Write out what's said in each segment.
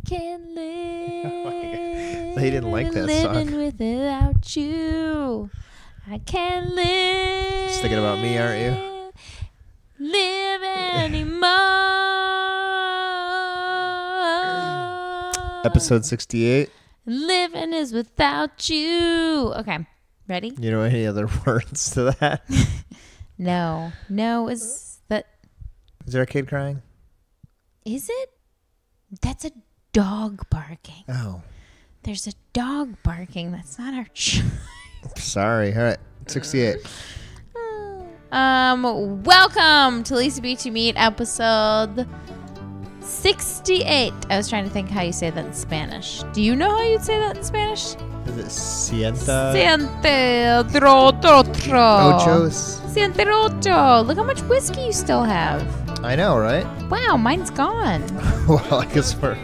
can't live. Oh, they didn't like that living song. without you. I can't live. Just thinking about me, aren't you? Live anymore. Episode 68. Living is without you. Okay, ready? You know any other words to that? No. Is that? Is there a kid crying? Is it? That's a dog barking. Oh. There's a dog barking. That's not our child. Sorry. All right. 68. Welcome to Lisa Beachy Meet episode 68. I was trying to think how you say that in Spanish. Do you know how you'd say that in Spanish? Is it sienta? Siente otro. Ochos? Siente ocho. Look how much whiskey you still have. I know, right? Wow, mine's gone. Well, I guess so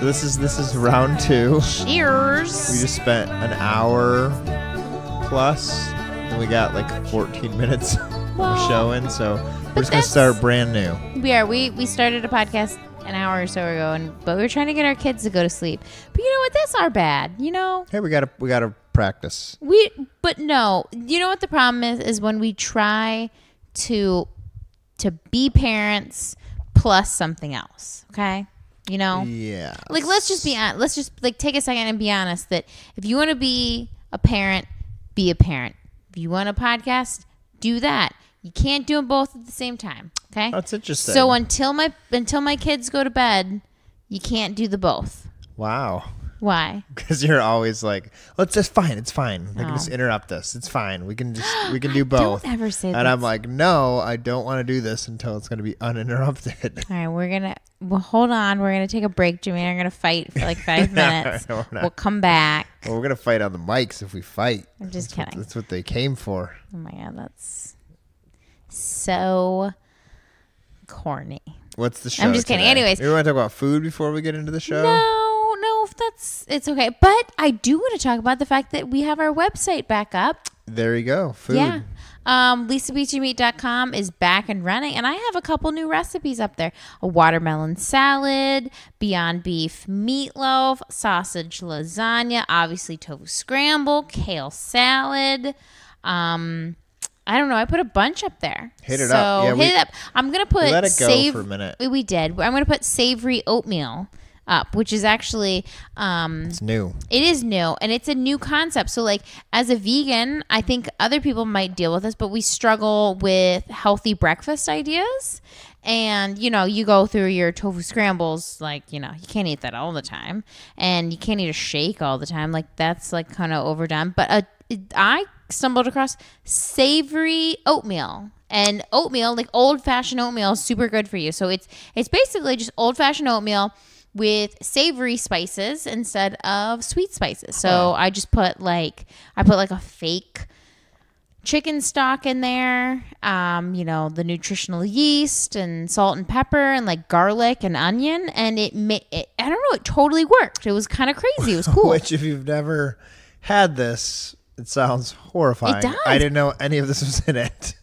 this is round 2. Cheers. We just spent an hour plus, and we got like 14 minutes of showing, so we're just gonna start brand new. We are. We started a podcast an hour or so ago, but we were trying to get our kids to go to sleep. But you know what? That's our bad. You know. Hey, we gotta practice. But no. You know what the problem is when we try to be parents plus something else. Okay. You know. Yeah. Like let's just be honest. Let's just like take a second and be honest that if you want to be a parent, be a parent. If you want a podcast, do that. You can't do them both at the same time. Okay. That's interesting. So until my kids go to bed, you can't do the both. Wow. Why? Because you're always like, it's fine. They can just interrupt us. It's fine. We can do both. Don't ever say that. And I'm like, no, I don't want to do this until it's going to be uninterrupted. All right, hold on. We're going to take a break, Jimmy. We're going to fight for like 5 minutes. No, we'll come back. Well, we're going to fight on the mics if we fight. I'm just kidding. That's what they came for. Oh my God, that's so corny. What's the show? I'm just kidding. Today? Anyways. You want to talk about food before we get into the show? No, it's okay. But I do want to talk about the fact that we have our website back up. There you go. Food. Yeah. LisaBeachyMeat.com is back and running, and I have a couple new recipes up there. A watermelon salad, Beyond Beef meatloaf, sausage lasagna, obviously tofu scramble, kale salad. I don't know. I put a bunch up there. Hit it up. Yeah, hit it up. I'm going to put... Let it go for a minute. We did. I'm going to put savory oatmeal up, which is actually... it's new. It is new, and it's a new concept. So, like, as a vegan, I think other people might deal with this, but we struggle with healthy breakfast ideas. And, you know, you go through your tofu scrambles, like, you know, you can't eat that all the time. And you can't eat a shake all the time. Like, that's, like, kind of overdone. But I stumbled across savory oatmeal. And oatmeal, like old-fashioned oatmeal, is super good for you. So it's basically just old-fashioned oatmeal with savory spices instead of sweet spices. So I just put a fake chicken stock in there, you know, the nutritional yeast and salt and pepper and like garlic and onion. And I don't know, it totally worked. It was kind of crazy. It was cool. Which, if you've never had this, it sounds horrifying. It does. I didn't know any of this was in it.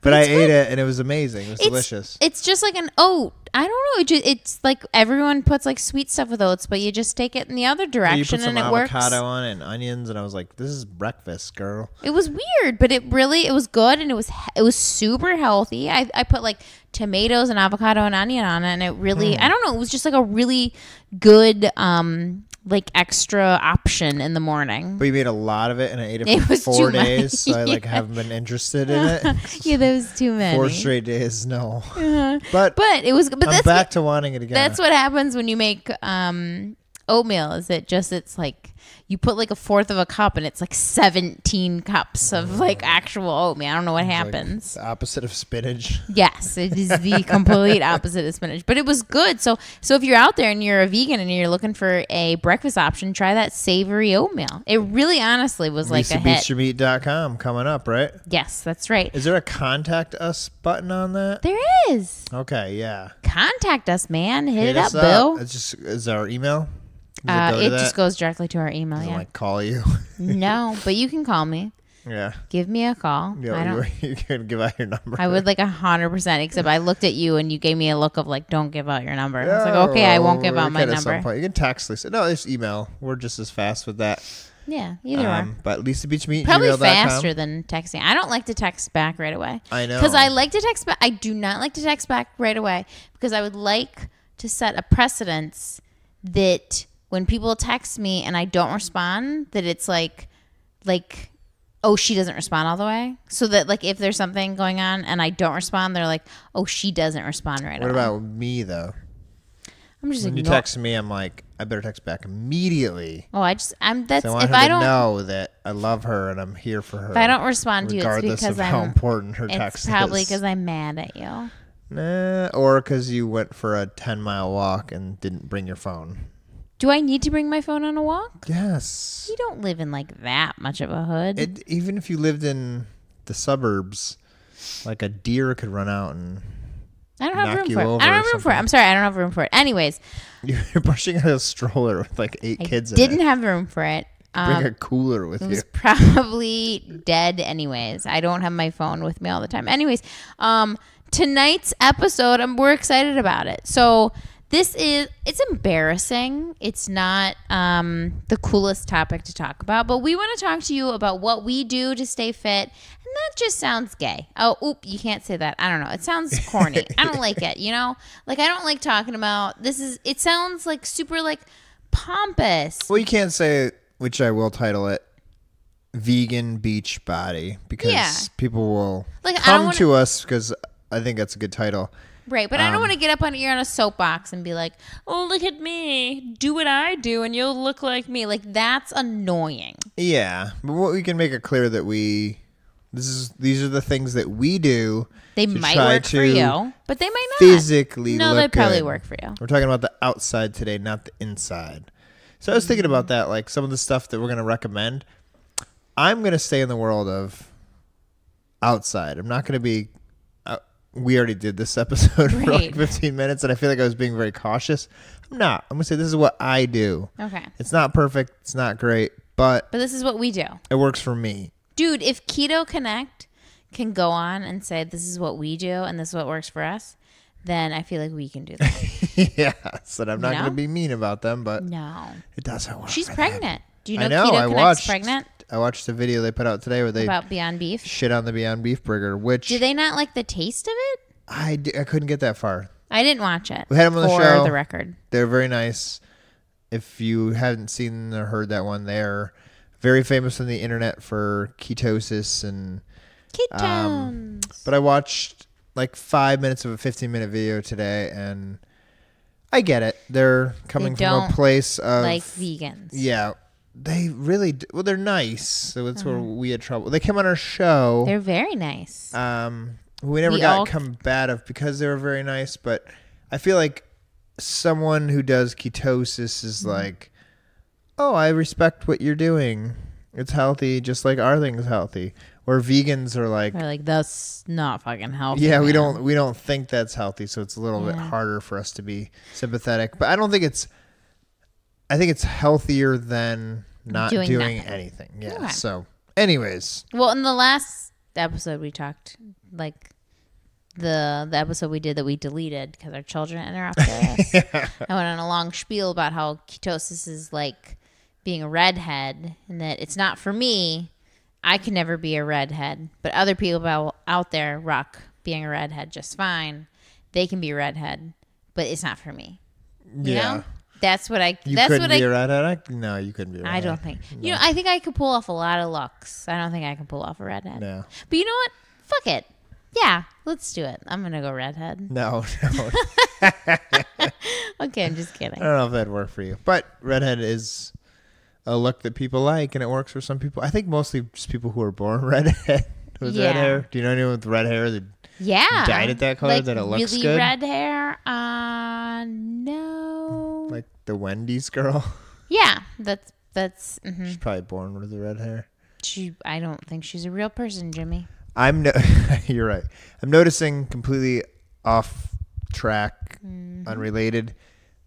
But I ate it, and it was amazing. It was delicious. It's just like an oat. I don't know. It's like everyone puts like sweet stuff with oats, but you just take it in the other direction, you put some and it works. avocado on it and onions, and I was like, "This is breakfast, girl." It was weird, but it was good, and it was super healthy. I put like tomatoes and avocado and onion on it, and it really I don't know. It was just like a really good like extra option in the morning. But you made a lot of it, and I ate it for 4 days, so I like haven't been interested in it. Yeah, that was too many. 4 straight days, no. But it was. But I'm back to wanting it again. That's what happens when you make oatmeal. Is it's like you put like a fourth of a cup, and it's like 17 cups of like actual oatmeal. I don't know what happens. Like the opposite of spinach. Yes, it is the complete opposite of spinach. But it was good. So if you're out there and you're a vegan and you're looking for a breakfast option, try that savory oatmeal. It really honestly was like a hit. LisaBeachyMeat.com coming up, right? Yes, that's right. Is there a contact us button on that? There is. Okay, yeah. Contact us, man. Hit it up, us Bill. It's just is our email? It just goes directly to our email. Doesn't Yeah. like call you. No, but you can call me. Yeah. give me a call. You can give out your number. I would like 100%, except I looked at you and you gave me a look of like, don't give out your number. I was like, okay, I won't give out my number. You can text Lisa. No, just email. We're just as fast with that. Yeah, either or. But LisaBeachMeat, probably gmail.com. faster than texting. I don't like to text back right away. I know. Because I like to text back. I do not like to text back right away because I would like to set a precedence that when people text me and I don't respond, that it's like, oh, she doesn't respond all the way. So that like if there's something going on and I don't respond, they're like, oh, she doesn't respond right away. What about me though? I'm just when you text me, I'm like, I better text back immediately. Oh, that's so I want if her I to don't know that I love her and I'm here for her. If I don't respond to you, it's regardless because of how important her text is. It's probably because I'm mad at you. Nah, or because you went for a 10-mile walk and didn't bring your phone. Do I need to bring my phone on a walk? Yes. You don't live in like that much of a hood. Even if you lived in the suburbs, like a deer could run out and I don't have room for it. I don't have room for it. I'm sorry, I don't have room for it. Anyways. You're pushing a stroller with like 8 kids in it. Didn't have room for it. Bring a cooler with you. It was probably dead anyways. I don't have my phone with me all the time. Anyways, tonight's episode, we're excited about it. So it's embarrassing. It's not the coolest topic to talk about, but we want to talk to you about what we do to stay fit. And that just sounds gay. Oh, you can't say that. I don't know. It sounds corny. I don't like it, you know? Like, I don't like talking about it sounds like super like pompous. Well, you can't say, which I will title it, Vegan Beach Body, because people will come to us because I think that's a good title. Right, but I don't want to get up on a soapbox and be like, oh, look at me. Do what I do and you'll look like me. Like, that's annoying. Yeah, but we can make it clear that these are the things that we do. They might work for you, but they might not. Physically no, look they probably good. Work for you. We're talking about the outside today, not the inside. So I was thinking about that, like some of the stuff that we're going to recommend. I'm going to stay in the world of outside. I'm not going to be... we already did this episode for like 15 minutes, and I feel like I was being very cautious. I'm not. I'm going to say this is what I do. Okay. It's not perfect. It's not great, but this is what we do. It works for me. Dude, if Keto Connect can go on and say this is what we do and this is what works for us, then I feel like we can do that. Yes, and I'm not going to be mean about them, but it doesn't work. She's pregnant. Do you know, Keto Connect's pregnant? I watched the video they put out today where they about Beyond Beef. Shit on the Beyond Beef burger. Which do they not like the taste of it? I couldn't get that far. I didn't watch it. We had them on the show. For the record, they're very nice. If you hadn't seen or heard that one, they're very famous on the internet for ketosis and ketones. But I watched like 5 minutes of a 15-minute video today, and I get it. They're coming from a place of like vegans. Yeah, they really do. Well, they're nice. So that's where we had trouble. They came on our show. They're very nice. We never got combative because they were very nice, but I feel like someone who does ketosis is like, oh, I respect what you're doing. It's healthy, just like our thing's healthy. Or vegans are like, that's not fucking healthy. Yeah, man. we don't think that's healthy, so it's a little bit harder for us to be sympathetic. But I don't think I think it's healthier than not doing anything. Yeah. Okay. So, anyways. Well, in the last episode we talked, like the episode we did that we deleted because our children interrupted us. I went on a long spiel about how ketosis is like being a redhead and that it's not for me. I can never be a redhead, but other people out there rock being a redhead just fine. They can be a redhead, but it's not for me. You know? That's what I. You couldn't be a redhead? No, you couldn't be a redhead. I don't think. No. You know, I think I could pull off a lot of looks. I don't think I can pull off a redhead. No. But you know what? Fuck it. Yeah, let's do it. I'm gonna go redhead. No. Okay, I'm just kidding. I don't know if that'd work for you, but redhead is a look that people like, and it works for some people. I think mostly just people who are born redhead with red hair. Do you know anyone with red hair that dyed it that color like that it looks really good? Red hair? No. Like the Wendy's girl. Yeah, that's. She's probably born with the red hair. I don't think she's a real person, Jimmy. You're right. I'm noticing completely off track, unrelated,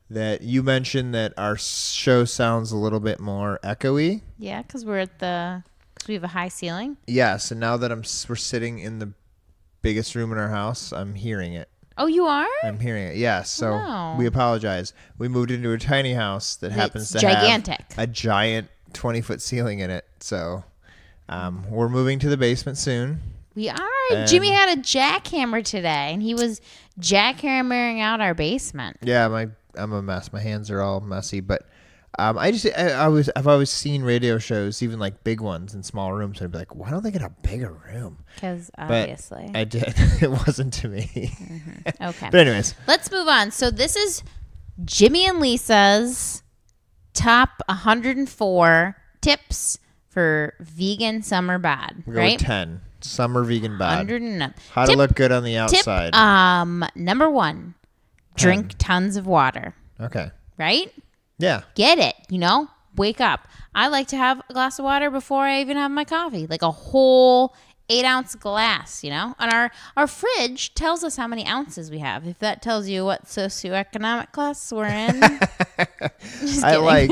that you mentioned that our show sounds a little bit more echoey. Yeah, because we're at the because we have a high ceiling. Yes, and now that we're sitting in the biggest room in our house, I'm hearing it. Oh, you are? I'm hearing it. Yes. So Wow. we apologize. We moved into a tiny house that happens to gigantic. have a giant 20-foot ceiling in it. So we're moving to the basement soon. We are. Jimmy had a jackhammer today, and he was jackhammering out our basement. Yeah, I'm a mess. My hands are all messy, but I've always seen radio shows, even like big ones in small rooms. And I'd be like, why don't they get a bigger room? Because obviously. But I did. It wasn't to me. Mm-hmm. Okay. But anyways. Let's move on. So this is Jimmy and Lisa's top 104 tips for vegan summer bod. We'll go right? with 10. Summer vegan bod. 100 How to look good on the outside. Tip number 1, drink tons of water. Okay. Right? Yeah. Get it, wake up. I like to have a glass of water before I even have my coffee, like a whole 8-ounce glass, And our fridge tells us how many ounces we have. If that tells you what socioeconomic class we're in. I like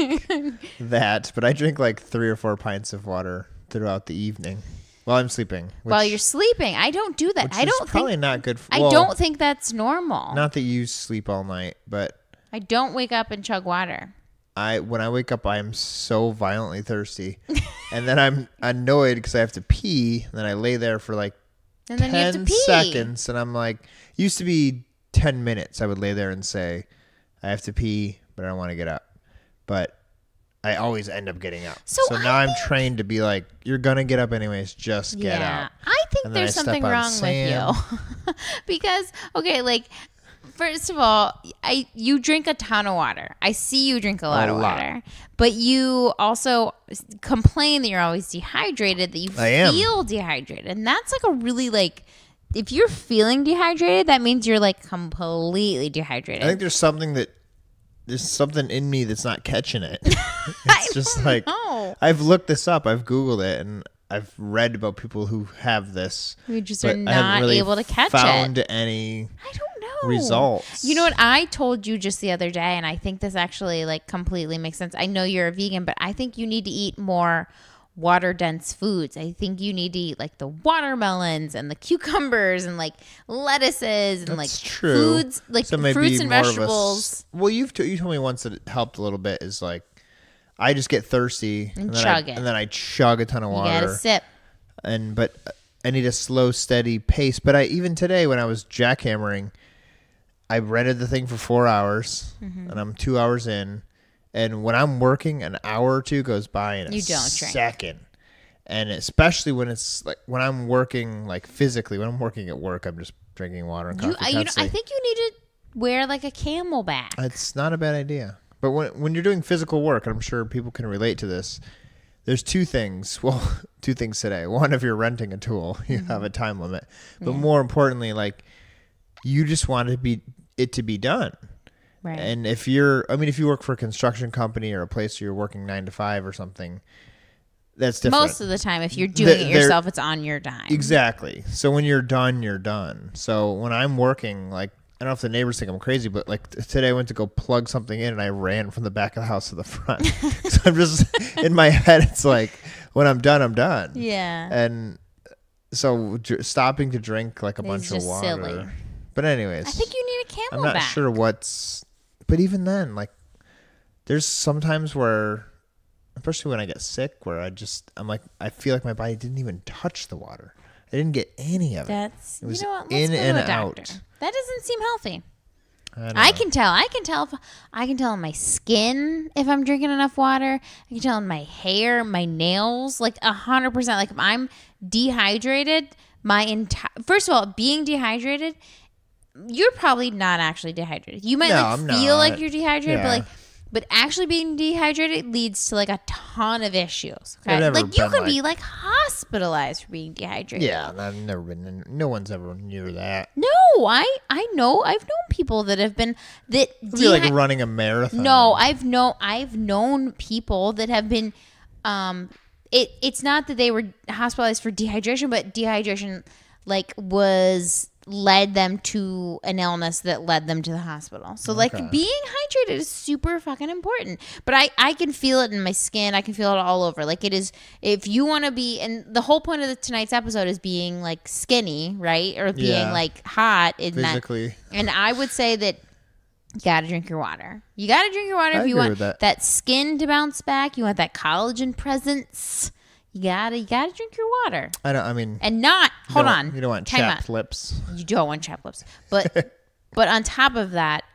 that, but I drink like 3 or 4 pints of water throughout the evening while I'm sleeping. While you're sleeping. I don't do that. I don't probably not good for I don't think that's normal. Not that you sleep all night, but I don't wake up and chug water. When I wake up, I am so violently thirsty, and then I'm annoyed because I have to pee. And then I lay there for like and then 10 you have to pee. seconds, and I'm like, used to be 10 minutes. I would lay there and say, I have to pee, but I don't want to get up. But I always end up getting up. So now I'm trained to be like, you're gonna get up anyways. Just get out. I think there's something wrong with you because first of all, you drink a ton of water. I see you drink a lot of water. But you also complain that you're always dehydrated, that you feel dehydrated. And that's like a really if you're feeling dehydrated, that means you're like completely dehydrated. I think there's something in me that's not catching it. It's just like, I've looked this up. I've Googled it and I've read about people who have this. We just are not able to catch found any results. You know what I told you just the other day, and I think this actually completely makes sense. I know you're a vegan, but I think you need to eat more water dense foods. I think you need to eat the watermelons and the cucumbers and lettuces and That's true. foods fruits and vegetables. Well, you told me once that it helped a little bit is I just get thirsty and chug it. And then I chug a ton of water. You gotta sip. But I need a slow, steady pace. But even today when I was jackhammering, I rented the thing for 4 hours, and I'm 2 hours in. And when I'm working, an hour or two goes by in a second. And especially when it's when I'm working physically, when I'm working at work, I'm just drinking water and coffee. I think you need to wear a camelback. It's not a bad idea. But when you're doing physical work, and I'm sure people can relate to this, there's 2 things. Well, 2 things today. One, if you're renting a tool, you have a time limit. But more importantly, you just want it to be done. Right. And if you work for a construction company or a place where you're working 9 to 5 or something, that's different. Most of the time, if you're doing it yourself, it's on your dime. Exactly. So when you're done, you're done. So when I'm working, I don't know if the neighbors think I'm crazy, but today I went to go plug something in and I ran from the back of the house to the front. So I'm just, in my head, it's when I'm done, I'm done. Yeah. And so stopping to drink a bunch of water. Silly. But anyways. I think you need a camelback. I'm not sure but even then, there's sometimes where, especially when I get sick, where I feel like my body didn't even touch the water. I didn't get any of it. It was Let's in go to and a doctor. out. That doesn't seem healthy. I can tell. I can tell in my skin if I'm drinking enough water. I can tell in my hair, my nails, 100%. If I'm dehydrated, first of all, being dehydrated, you're probably not actually dehydrated. You might feel like you're dehydrated, but actually being dehydrated leads to a ton of issues. Okay? You could be hospitalized for being dehydrated. Yeah, I've never been. No one's ever near that. No, I know. I've known people that have been that. It'd be running a marathon. No, I've known people that have been. It's not that they were hospitalized for dehydration, but dehydration was led them to an illness that led them to the hospital. So like being hydrated is super fucking important. But I can feel it in my skin. I can feel it all over. Like it is, if you want to be, and the whole point of tonight's episode is being like skinny, right? Or being like hot in physically. That. And I would say that you got to drink your water. You got to drink your water if you want that skin to bounce back. You want that collagen presence. You gotta drink your water. And not hold on. You don't want chapped lips. You don't want chapped lips. But on top of that,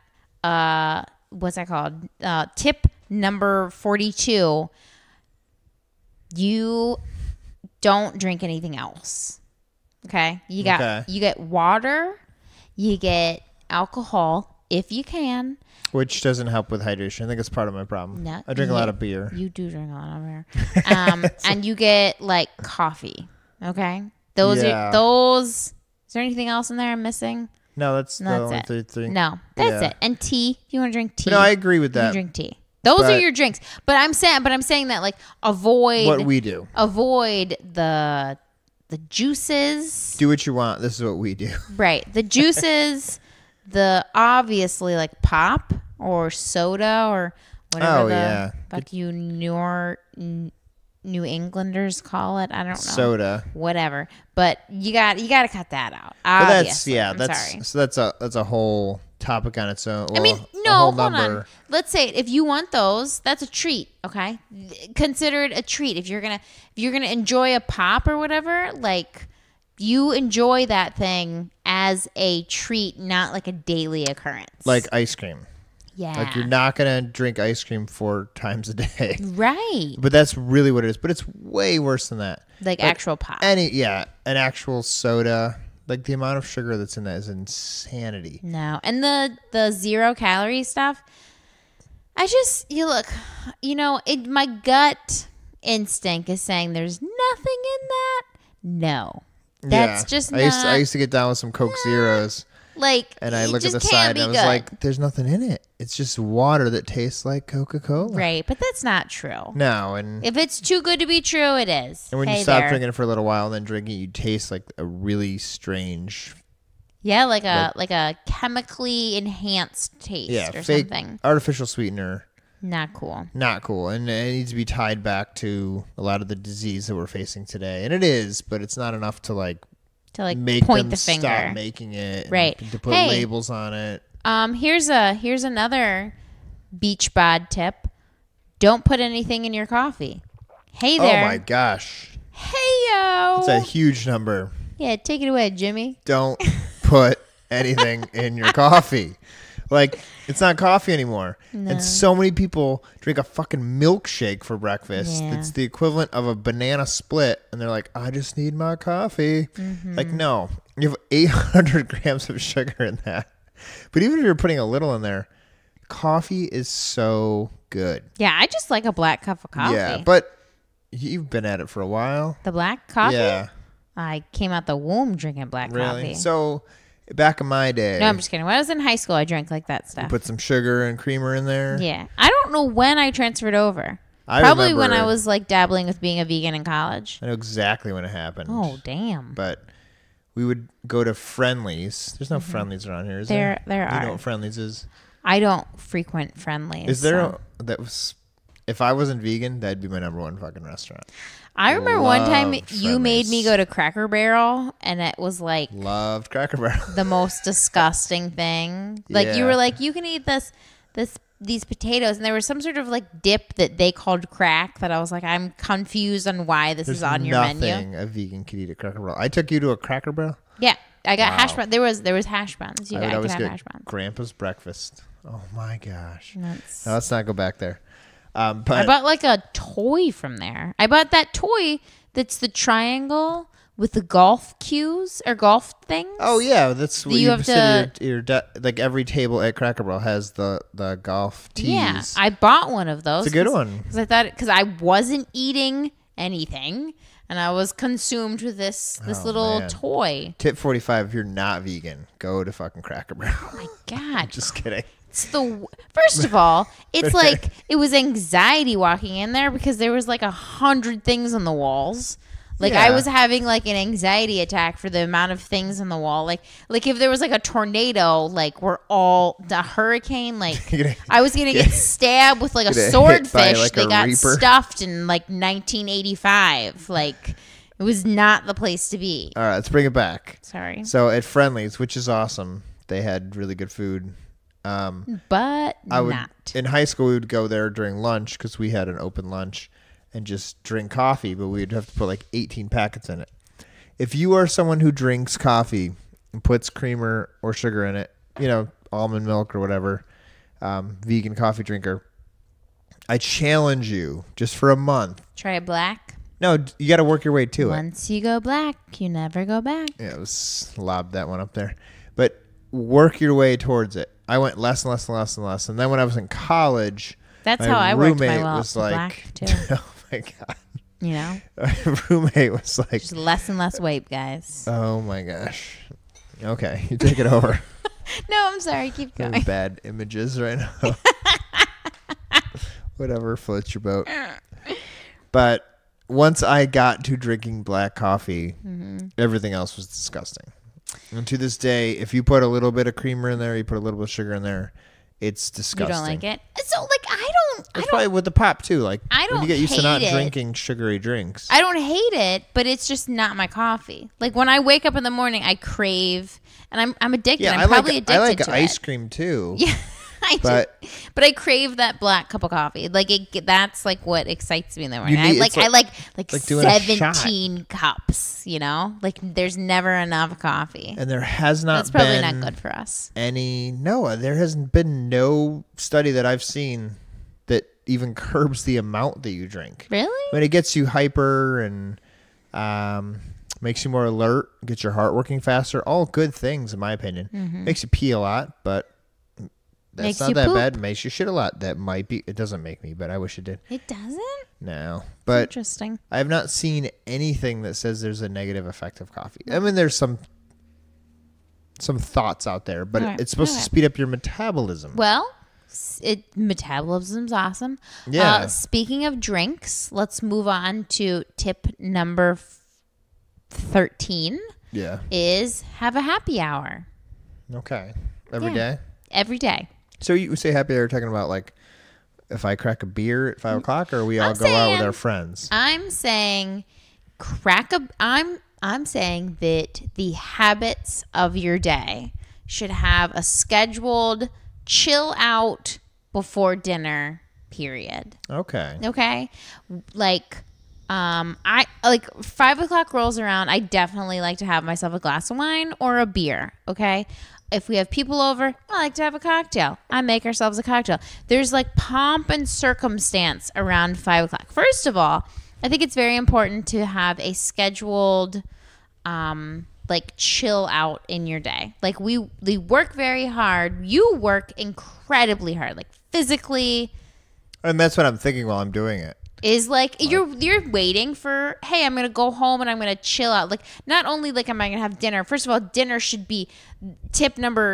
what's that called? Tip number 42. You don't drink anything else. Okay? You get water, you get alcohol if you can. Which doesn't help with hydration. I think it's part of my problem. No, I drink a lot of beer. You do drink a lot of beer. And you get like coffee. Okay? Those. Is there anything else in there I'm missing? No, that's the only three. No, that's it. And tea. You want to drink tea? No, I agree with that. You drink tea. Those are your drinks. But I'm saying that like avoid what we do. Avoid the juices. Do what you want. This is what we do. Right. The juices, the obviously like pop or soda or whatever fuck you New Englanders call it. I don't know. Soda. Whatever. But you got to cut that out. Obviously. That's a whole topic on its own. Well, hold on. Let's say if you want those, that's a treat, okay? Consider it a treat. If you're going to enjoy a pop or whatever, like you enjoy that thing as a treat, not like a daily occurrence. Like ice cream. Yeah. Like you're not going to drink ice cream 4 times a day. Right. But that's really what it is. But it's way worse than that. Like actual pop. An actual soda. Like the amount of sugar that's in that is insanity. No. And the 0 calorie stuff, my gut instinct is saying there's nothing in that. No. That's just not. I used to get down with some Coke Zeros. And I look at the side and I was like, there's nothing in it. It's just water that tastes like Coca-Cola. Right, but that's not true. No, and if it's too good to be true, it is. And when you stop drinking it for a little while and then drink it, you taste like a really strange. Yeah, like a chemically enhanced taste or fake something. Artificial sweetener. Not cool. Not cool. And it needs to be tied back to a lot of the disease that we're facing today. And it is, but it's not enough to make point them the finger. Stop making it, right? To put labels on it. Here's another beach bod tip. Don't put anything in your coffee. Hey there. Oh my gosh. Hey yo. It's a huge number. Yeah, take it away, Jimmy. Don't put anything in your coffee. Like, it's not coffee anymore. No. And so many people drink a fucking milkshake for breakfast. Yeah. It's the equivalent of a banana split. And they're like, I just need my coffee. Mm-hmm. Like, no. You have 800 grams of sugar in that. But even if you're putting a little in there, coffee is so good. Yeah, I just like a black cup of coffee. Yeah, but you've been at it for a while. The black coffee? Yeah. I came out the womb drinking black coffee. So... back in my day. No, I'm just kidding. When I was in high school, I drank like that stuff. You put some sugar and creamer in there. Yeah. I don't know when I transferred over. Probably when I was like dabbling with being a vegan in college. I know exactly when it happened. Oh, damn. But we would go to Friendly's. There's no Friendly's around here, is there? There are. You know what Friendly's is? I don't frequent Friendly's. Is there if I wasn't vegan, that'd be my number one fucking restaurant. I remember one time you made me go to Cracker Barrel, and it was like... Loved Cracker Barrel. The most disgusting thing. Like, you were like, you can eat these potatoes, and there was some sort of like dip that they called crack that I was like, I'm confused on why this is on your menu. There's nothing a vegan could eat at Cracker Barrel. I took you to a Cracker Barrel? Yeah. I got hash browns. There was hash browns. I could have hash browns. Grandpa's breakfast. Oh, my gosh. Now, let's not go back there. But I bought like a toy from there. I bought that toy that's the triangle with the golf cues or golf things. Oh yeah, that's what you have to. Like every table at Cracker Barrel has the golf tees. Yeah, I bought one of those. It's a good one because I wasn't eating anything and I was consumed with this little toy. Tip 45: if you're not vegan, go to fucking Cracker Barrel. Oh my god! Just kidding. First of all, it's like it was anxiety walking in there because there was like 100 things on the walls. Like I was having like an anxiety attack for the amount of things on the wall. Like if there was like a tornado, like the hurricane, like I was going to get stabbed with like a swordfish like that got reaper. stuffed in like 1985. Like it was not the place to be. All right, let's bring it back. Sorry. So at Friendly's, which is awesome, they had really good food. But in high school, we would go there during lunch because we had an open lunch and just drink coffee, but we'd have to put like 18 packets in it. If you are someone who drinks coffee and puts creamer or sugar in it, almond milk or whatever, vegan coffee drinker, I challenge you just for a month. Try it black. No, you got to work your way to it. Once you go black, you never go back. Yeah, it was lobbed that one up there. But work your way towards it. I went less and less and less and less. And then when I was in college, that's how I worked my roommate was like, black too. Oh my God. My roommate was like, just less and less weight, guys. Oh my gosh. Okay, you take it over. No, I'm sorry. Keep going. Bad images right now. Whatever floats your boat. But once I got to drinking black coffee, everything else was disgusting. And to this day, if you put a little bit of creamer in there, you put a little bit of sugar in there, it's disgusting. You don't like it? So, like, I don't. Probably with the pop, too. Like, I don't when you get used to not hate it. drinking sugary drinks. I don't hate it, but it's just not my coffee. Like, when I wake up in the morning, I crave, and I'm addicted. Yeah, I'm probably addicted to I like it. ice cream, too. Yeah. But I crave that black cup of coffee. Like that's like what excites me in the morning. I like 17 cups, Like there's never enough coffee. And there has not That's probably been not good for us. There hasn't been no study that I've seen that even curbs the amount that you drink. Really? When it gets you hyper and makes you more alert, gets your heart working faster, all good things in my opinion. Makes you pee a lot, but that's not that bad. Makes you shit a lot. That might be. It doesn't make me, but I wish it did. It doesn't? No. But interesting. I have not seen anything that says there's a negative effect of coffee. I mean, there's some thoughts out there, but it's supposed to speed up your metabolism. Well, metabolism's awesome. Yeah. Speaking of drinks, let's move on to tip number 13. Yeah. Is have a happy hour. Okay. Every day? Every day. So you say happy hour, you're talking about like if I crack a beer at 5 o'clock or we all go out with our friends? I'm saying I'm saying that the habits of your day should have a scheduled chill out before dinner period. Okay. Okay. Like, I like 5 o'clock rolls around. I definitely like to have myself a glass of wine or a beer. Okay. If we have people over, I like to have a cocktail. I make ourselves a cocktail. There's like pomp and circumstance around 5 o'clock. First of all, I think it's very important to have a scheduled, like chill out in your day. Like we work very hard. You work incredibly hard, like physically. And that's what I'm thinking while I'm doing it. Is like you're waiting for, hey, I'm gonna go home and I'm gonna chill out. Like not only like am I gonna have dinner. First of all, dinner should be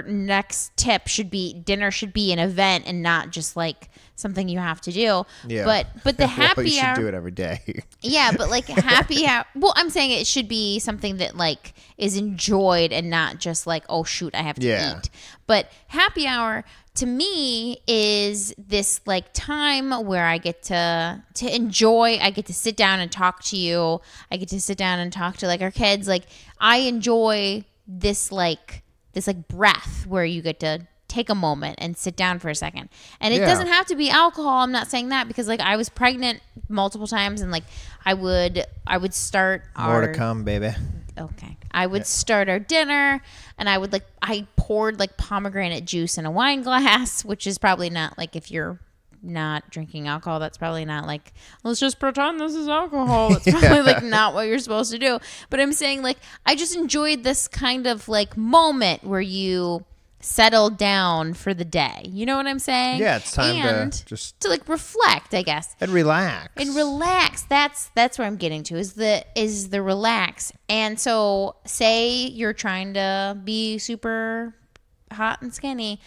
next tip should be dinner should be an event and not just like something you have to do. Yeah. But the happy you should hour, do it every day. Yeah, but like happy hour. Well, I'm saying it should be something that like is enjoyed and not just like, oh shoot, I have to eat. But happy hour to me is this like time where I get to enjoy. I get to sit down and talk to you. I get to sit down and talk to like our kids. Like I enjoy this breath where you get to take a moment and sit down for a second. And it doesn't have to be alcohol. I'm not saying that because like I was pregnant multiple times and like I would start More to come, baby. Okay. I would start our dinner and I poured like pomegranate juice in a wine glass, which is probably not like if you're not drinking alcohol, that's probably not like, let's just pretend this is alcohol. That's probably like not what you're supposed to do. But I'm saying like, I just enjoyed this kind of like moment where you settle down for the day. You know what I'm saying? Yeah, it's time to just to like reflect, I guess. And relax. That's where I'm getting to is the relax. And so say you're trying to be super hot and skinny,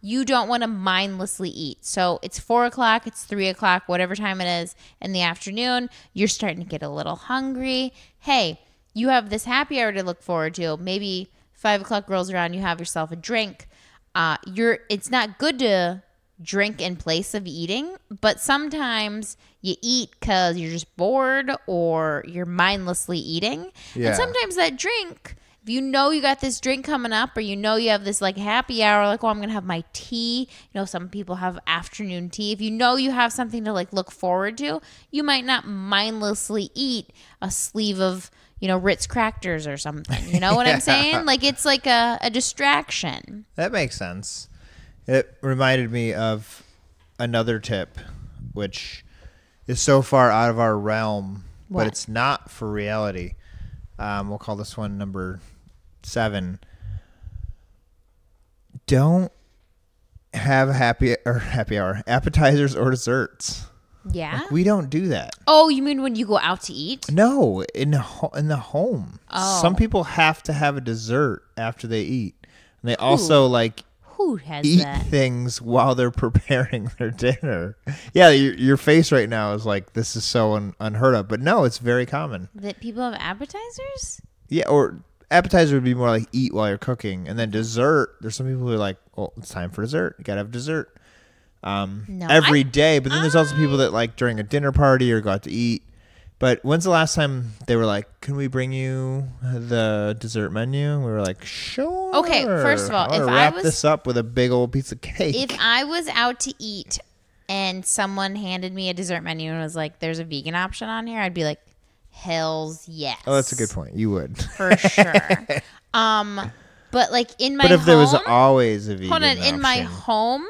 you don't want to mindlessly eat. So it's 4 o'clock, it's 3 o'clock, whatever time it is in the afternoon. You're starting to get a little hungry. Hey, you have this happy hour to look forward to. Maybe 5 o'clock rolls around, you have yourself a drink. It's not good to drink in place of eating, but sometimes you eat because you're just bored or you're mindlessly eating. Yeah. And sometimes that drink, if you know you got this drink coming up, or you know you have this like happy hour, like, oh, I'm going to have my tea. You know, some people have afternoon tea. If you know you have something to like look forward to, you might not mindlessly eat a sleeve of, you know, Ritz crackers or something. You know what I'm saying? Like, it's like a distraction. That makes sense. It reminded me of another tip, which is so far out of our realm, but it's not for reality. We'll call this one number 7. Don't have happy hour, appetizers or desserts. Yeah. Like, we don't do that. Oh, you mean when you go out to eat? No, in the home. Oh. Some people have to have a dessert after they eat. And they also like Who has eat that? things while they're preparing their dinner. Yeah, your face right now is like, this is so unheard of. But no, it's very common. That people have appetizers? Yeah, or appetizer would be more like eat while you're cooking. And then dessert, there's some people who are like, well, it's time for dessert. You got to have dessert every day. But then there's also people that like during a dinner party or go out to eat. But when's the last time they were like, can we bring you the dessert menu? We were like, sure. Okay, first of all, if I wrap this up with a big old piece of cake. If I was out to eat and someone handed me a dessert menu and was like, there's a vegan option on here, I'd be like, hells yes. Oh, that's a good point. You would. For sure. But like in my home. But if there was always a vegan option. In my home,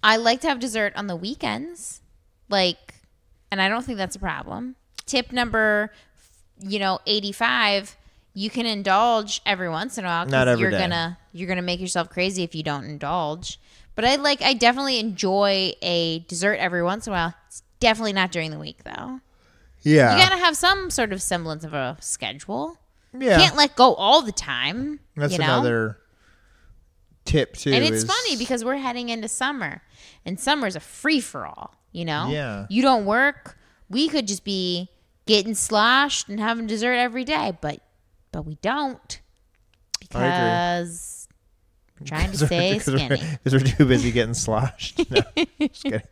I like to have dessert on the weekends. Like, and I don't think that's a problem. Tip number, 85, you can indulge every once in a while. Not every day. You're gonna make yourself crazy if you don't indulge. But I definitely enjoy a dessert every once in a while. It's definitely not during the week though. Yeah. You gotta have some sort of semblance of a schedule. Yeah. You can't let go all the time. That's another tip too. And it's funny because we're heading into summer, and summer's a free for all. Yeah. You don't work. We could just be getting sloshed and having dessert every day, but we don't because we're trying to stay skinny. Because we're too busy getting sloshed. No, just kidding.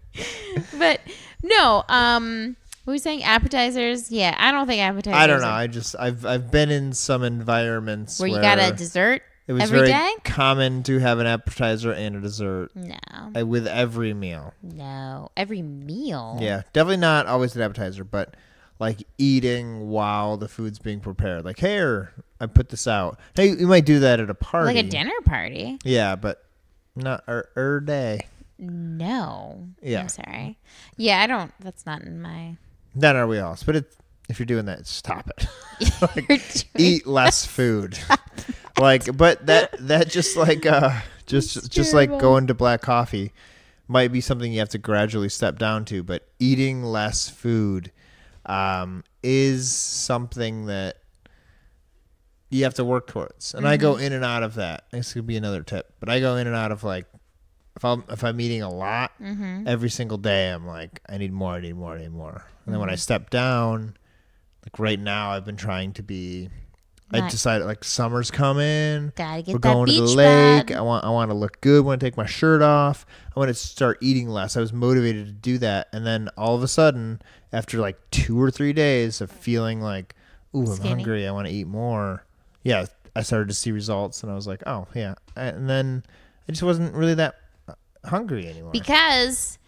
But no, what were we saying? Appetizers? Yeah, I don't think appetizers. I don't know. I've been in some environments where you got a dessert it was every very day? common to have an appetizer and a dessert. No. With every meal. No. Every meal? Yeah. Definitely not always an appetizer, but like eating while the food's being prepared. Like, here, I put this out. Hey, you might do that at a party. Like a dinner party? Yeah, but not every day. No. Yeah. I'm sorry. Yeah, I don't. That's not in my... Not our wheelhouse. But if you're doing that, stop it. Eat less food. But that just like just like going to black coffee might be something you have to gradually step down to. But eating less food is something that you have to work towards. And I go in and out of that. This could be another tip. But I go in and out of like if I'm eating a lot every single day, I'm like, I need more. And then when I step down, like right now, I've been trying to be. I decided like summer's coming. Gotta get We're going that to the beach lake. bod. I want to look good. I want to take my shirt off. I want to start eating less. I was motivated to do that, and then all of a sudden, after like 2 or 3 days of feeling like, ooh, I'm hungry. I want to eat more. Yeah, I started to see results, and I was like, oh yeah. And then I just wasn't really that hungry anymore because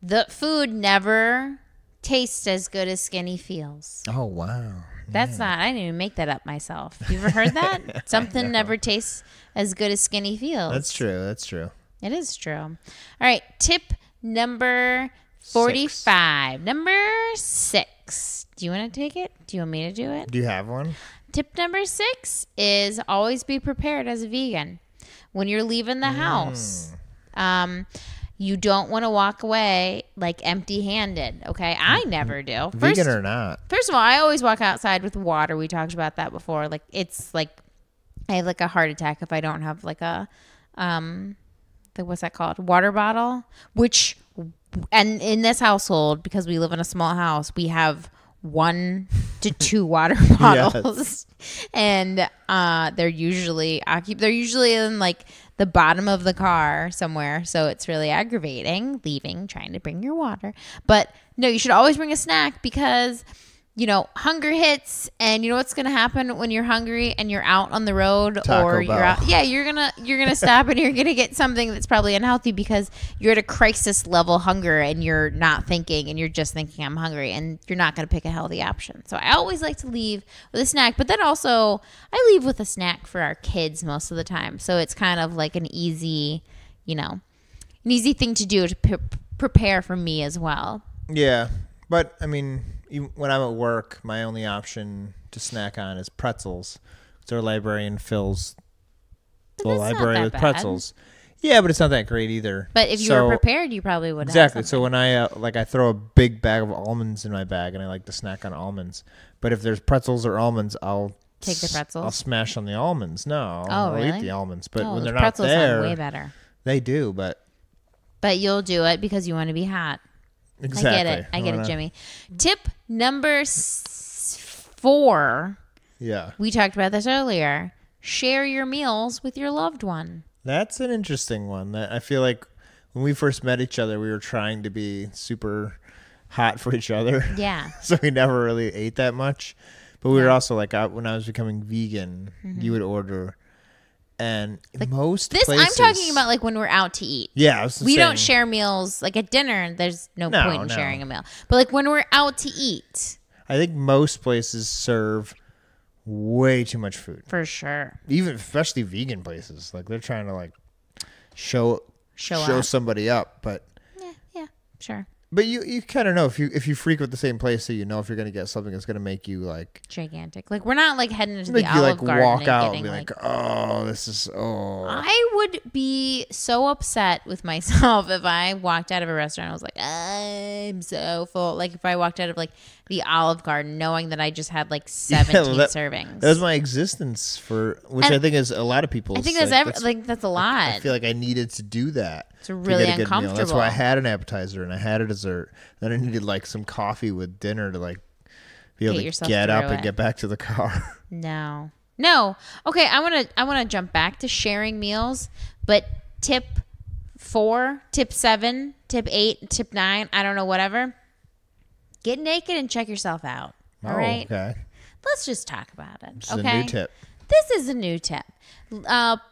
the food never tastes as good as skinny feels. Oh wow. That's not, I didn't even make that up myself. You ever heard that? Something never tastes as good as skinny feels. That's true. It is true. All right. Tip number 45. Number 6. Do you want to take it? Do you want me to do it? Do you have one? Tip number 6 is always be prepared as a vegan. When you're leaving the house, you don't want to walk away like empty-handed, okay? I never do. Vegan or not. First of all, I always walk outside with water. We talked about that before. Like, it's like I have like a heart attack if I don't have like a what's that called? Water bottle, which, and in this household, because we live in a small house, we have 1 to 2 water bottles. Yes. And they're usually in like the bottom of the car somewhere. So it's really aggravating trying to bring your water. But no, you should always bring a snack because, you know, hunger hits, and you know what's going to happen when you're hungry and you're out on the road or you're out. Yeah, you're going to stop and you're going to get something that's probably unhealthy because you're at a crisis level hunger and you're not thinking and you're just thinking I'm hungry, and you're not going to pick a healthy option. So I always like to leave with a snack, but then also I leave with a snack for our kids most of the time. So it's kind of like an easy thing to do to prepare for me as well. Yeah. But I mean, when I'm at work, my only option to snack on is pretzels. So our librarian fills the library with pretzels. Yeah, but it's not that great either. But if you were prepared, you probably would have. Exactly. So when I throw a big bag of almonds in my bag, and I like to snack on almonds. But if there's pretzels or almonds, I'll take the pretzels. I'll smash on the almonds. No, I'll eat the almonds. But when they're not pretzels there, sound way better. They do, but you'll do it because you want to be hot. Exactly. I get it, Jimmy. Tip number 4. Yeah. We talked about this earlier. Share your meals with your loved one. That's an interesting one. That I feel like when we first met each other, we were trying to be super hot for each other. Yeah. So we never really ate that much. But we were also like, when I was becoming vegan, you would order. And like most places, I'm talking about like when we're out to eat. Yeah, we don't share meals like at dinner. There's no point in sharing a meal. But like when we're out to eat, I think most places serve way too much food. For sure. Even especially vegan places, like they're trying to like show somebody up. But yeah, sure. But you kind of know if you frequent the same place, so you know if you're going to get something that's going to make you like gigantic. Like we're not like heading into the Olive Garden walk and out getting and be like, oh, this is I would be so upset with myself if I walked out of a restaurant and I was like, I'm so full. Like if I walked out of like the Olive Garden knowing that I just had like 17 servings. That was my existence I think is a lot of people's. I think that's a lot. I feel like I needed to do that. It's really uncomfortable. That's why I had an appetizer and I had a dessert. Then I needed like some coffee with dinner to like be able to get up and get back to the car. No. Okay, I want to jump back to sharing meals, but tip 4, tip 7, tip 8, tip 9, I don't know, whatever. Get naked and check yourself out. All right? Okay. Let's just talk about it. This is a new tip. This is a new tip.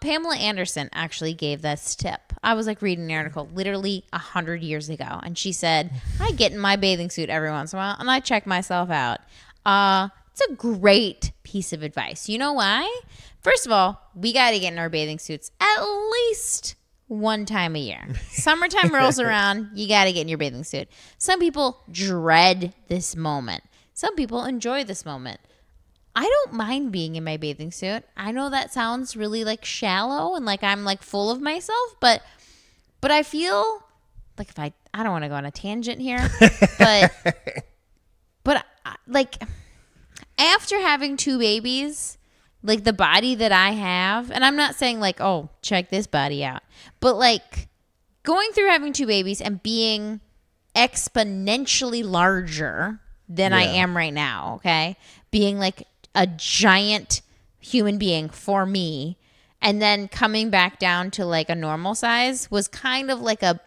Pamela Anderson actually gave this tip. I was like reading an article literally 100 years ago, and she said, I get in my bathing suit every once in a while, and I check myself out. It's a great piece of advice. You know why? First of all, we got to get in our bathing suits at least one time a year. Summertime rolls around, you got to get in your bathing suit. Some people dread this moment. Some people enjoy this moment. I don't mind being in my bathing suit. I know that sounds really like shallow and like I'm like full of myself, but I feel like if I don't want to go on a tangent here, but like after having 2 babies, like the body that I have, and I'm not saying like, oh, check this body out, but like going through having 2 babies and being exponentially larger than I am right now, okay? Being like a giant human being for me, and then coming back down to like a normal size was kind of like a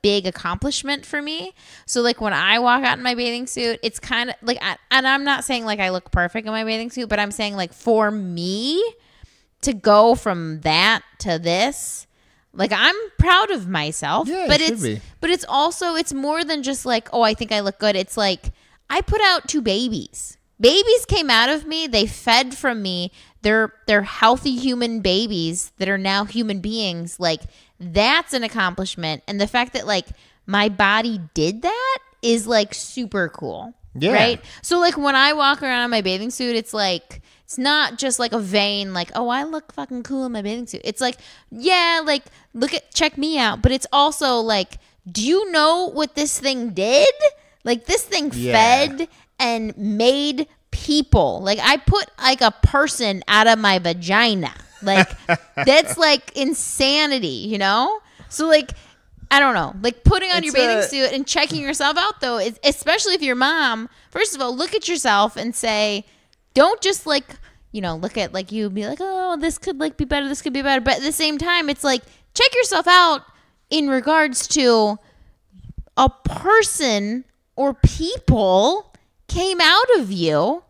big accomplishment for me. So like when I walk out in my bathing suit, it's kind of like, and I'm not saying like I look perfect in my bathing suit, but I'm saying like for me to go from that to this, like I'm proud of myself. Yeah, but it's also, it's more than just like, oh, I think I look good. It's like I put out 2 babies. Babies came out of me. They fed from me. They're healthy human babies that are now human beings. Like that's an accomplishment. And the fact that like my body did that is like super cool. Yeah. Right. So like when I walk around in my bathing suit, it's like, it's not just like a vain, like, oh, I look fucking cool in my bathing suit. It's like, yeah, like check me out. But it's also like, do you know what this thing did? Like this thing fed and made people. Like I put like a person out of my vagina. Like, that's like insanity, you know? So like, I don't know, like putting on your bathing suit and checking yourself out though, especially if you're mom, first of all, look at yourself and say, don't just like, you know, look at like you be like, oh, this could like be better. This could be better. But at the same time, it's like, check yourself out in regards to a person or people came out of you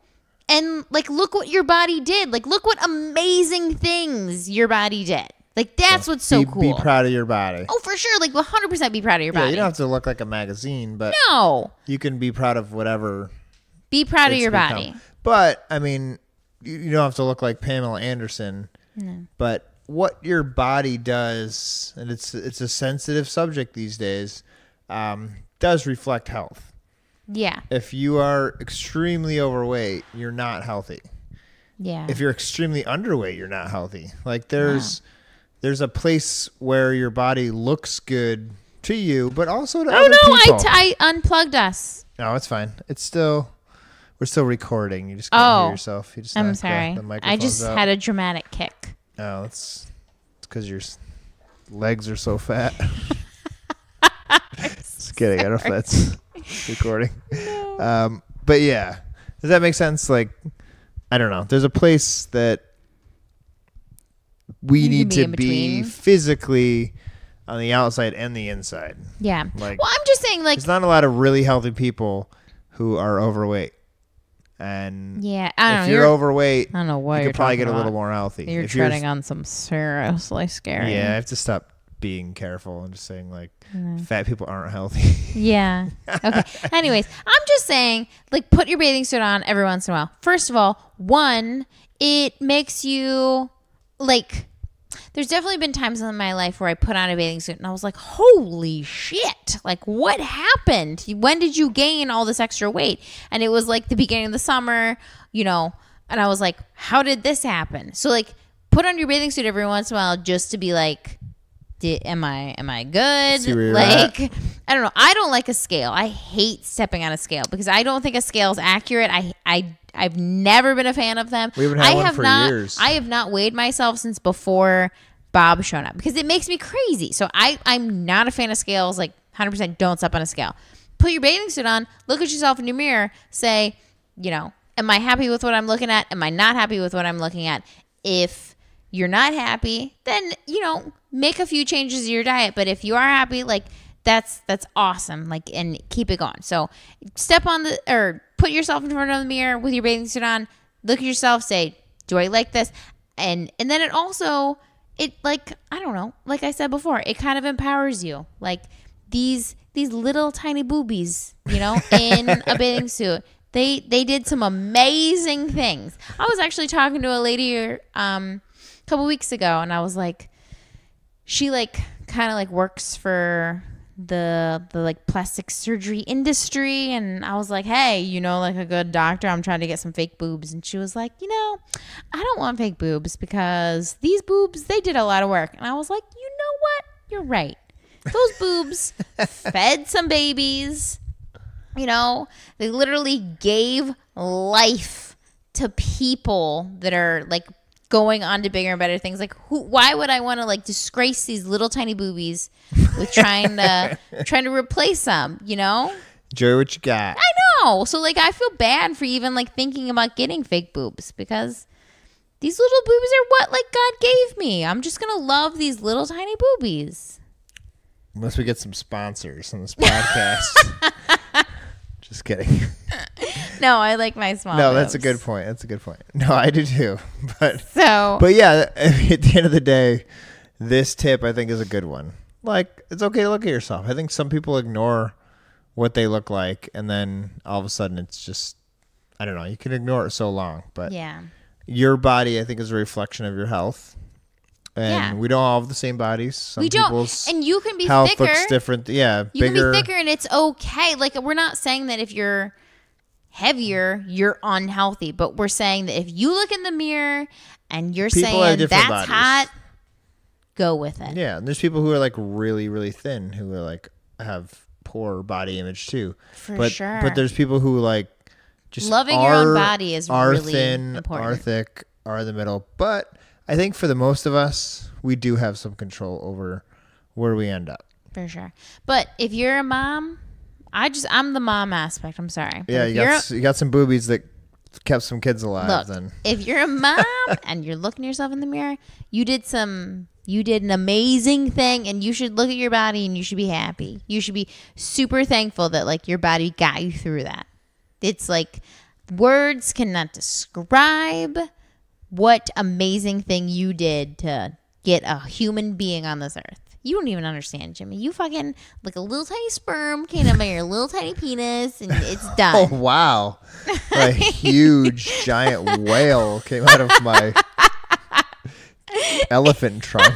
and like, look what your body did. Like, look what amazing things your body did. Like, that's what's so cool. Be proud of your body. Oh, for sure. Like, 100% be proud of your body. Yeah, you don't have to look like a magazine, but no, you can be proud of whatever. Be proud of your body. But, I mean, you don't have to look like Pamela Anderson. No. But what your body does, and it's a sensitive subject these days, does reflect health. Yeah. If you are extremely overweight, you're not healthy. Yeah. If you're extremely underweight, you're not healthy. Like, there's a place where your body looks good to you, but also to other people. I unplugged us. No, it's fine. We're still recording. You just can't hear yourself. You just I'm sorry. I just had a dramatic kick. Oh, it's because your legs are so fat. Just kidding. I don't know if that's recording. No. But yeah, does that make sense? Like, I don't know. There's a place that we need to be physically on the outside and the inside. Yeah. Like, well, I'm just saying, like, there's not a lot of really healthy people who are overweight. And yeah, I don't know. If you're overweight, I don't know what you could probably get a little more healthy. You're treading on some seriously scary. Yeah, I have to stop being careful and just saying like fat people aren't healthy. Yeah. Okay. Anyways, I'm just saying, like, put your bathing suit on every once in a while. First of all, one, it makes you like. There's definitely been times in my life where I put on a bathing suit and I was like, holy shit. Like, what happened? When did you gain all this extra weight? And it was like the beginning of the summer, you know, and I was like, how did this happen? So like, put on your bathing suit every once in a while just to be like, am I good? See where you're like, at. I don't know. I don't like a scale. I hate stepping on a scale because I don't think a scale is accurate. I've never been a fan of them. We haven't had one for years. I have not weighed myself since before Bob showed up because it makes me crazy. So I'm not a fan of scales. Like, 100% don't step on a scale. Put your bathing suit on. Look at yourself in your mirror. Say, you know, am I happy with what I'm looking at? Am I not happy with what I'm looking at? If you're not happy, then, you know, make a few changes to your diet. But if you are happy, like, that's awesome. Like, and keep it going. So put yourself in front of the mirror with your bathing suit on. Look at yourself. Say, do I like this? And then it also, like, I don't know. Like I said before, it kind of empowers you. Like, these little tiny boobies, you know, in a bathing suit. They did some amazing things. I was actually talking to a lady a couple weeks ago, and I was like, she like kind of like works for the like plastic surgery industry, and I was like, hey, you know, like a good doctor, I'm trying to get some fake boobs. And she was like, you know, I don't want fake boobs because these boobs, they did a lot of work. And I was like, you know what, you're right, those boobs fed some babies, you know, they literally gave life to people that are like going on to bigger and better things. Like, why would I want to like disgrace these little tiny boobies with trying to replace them, you know? Enjoy what you got. I know. So like, I feel bad for even like thinking about getting fake boobs because these little boobies are what like God gave me. I'm just going to love these little tiny boobies. Unless we get some sponsors on this podcast. Just kidding. No, I like my small No, boobs. that's a good point. That's a good point. No, I do too. But yeah, at the end of the day, this tip I think is a good one. Like, it's okay to look at yourself. I think some people ignore what they look like, and then all of a sudden it's just, I don't know, you can ignore it so long. But yeah, your body I think is a reflection of your health. And we don't all have the same bodies. Some people's and you can be health thicker. Looks different. Yeah, you bigger. can be thicker, and it's okay. Like, we're not saying that if you're heavier, you're unhealthy, but we're saying that if you look in the mirror and you're saying that's bodies. Hot, go with it. Yeah, and there's people who are like really, really thin who are like have poor body image too. For sure. But there's people who like just loving your own body is really thin, important. are thick, are in the middle. But I think for the most of us, we do have some control over where we end up. For sure. But if you're a mom, I'm the mom aspect. I'm sorry. But Yeah, you got some boobies that kept some kids alive. Look, then if you're a mom and you're looking yourself in the mirror, you did an amazing thing, and you should look at your body and you should be happy. You should be super thankful that like your body got you through that. It's like words cannot describe what amazing thing you did to get a human being on this earth. You don't even understand, Jimmy. You fucking like a little tiny sperm came out of your little tiny penis, and it's done. Oh wow! A huge giant whale came out of my elephant trunk.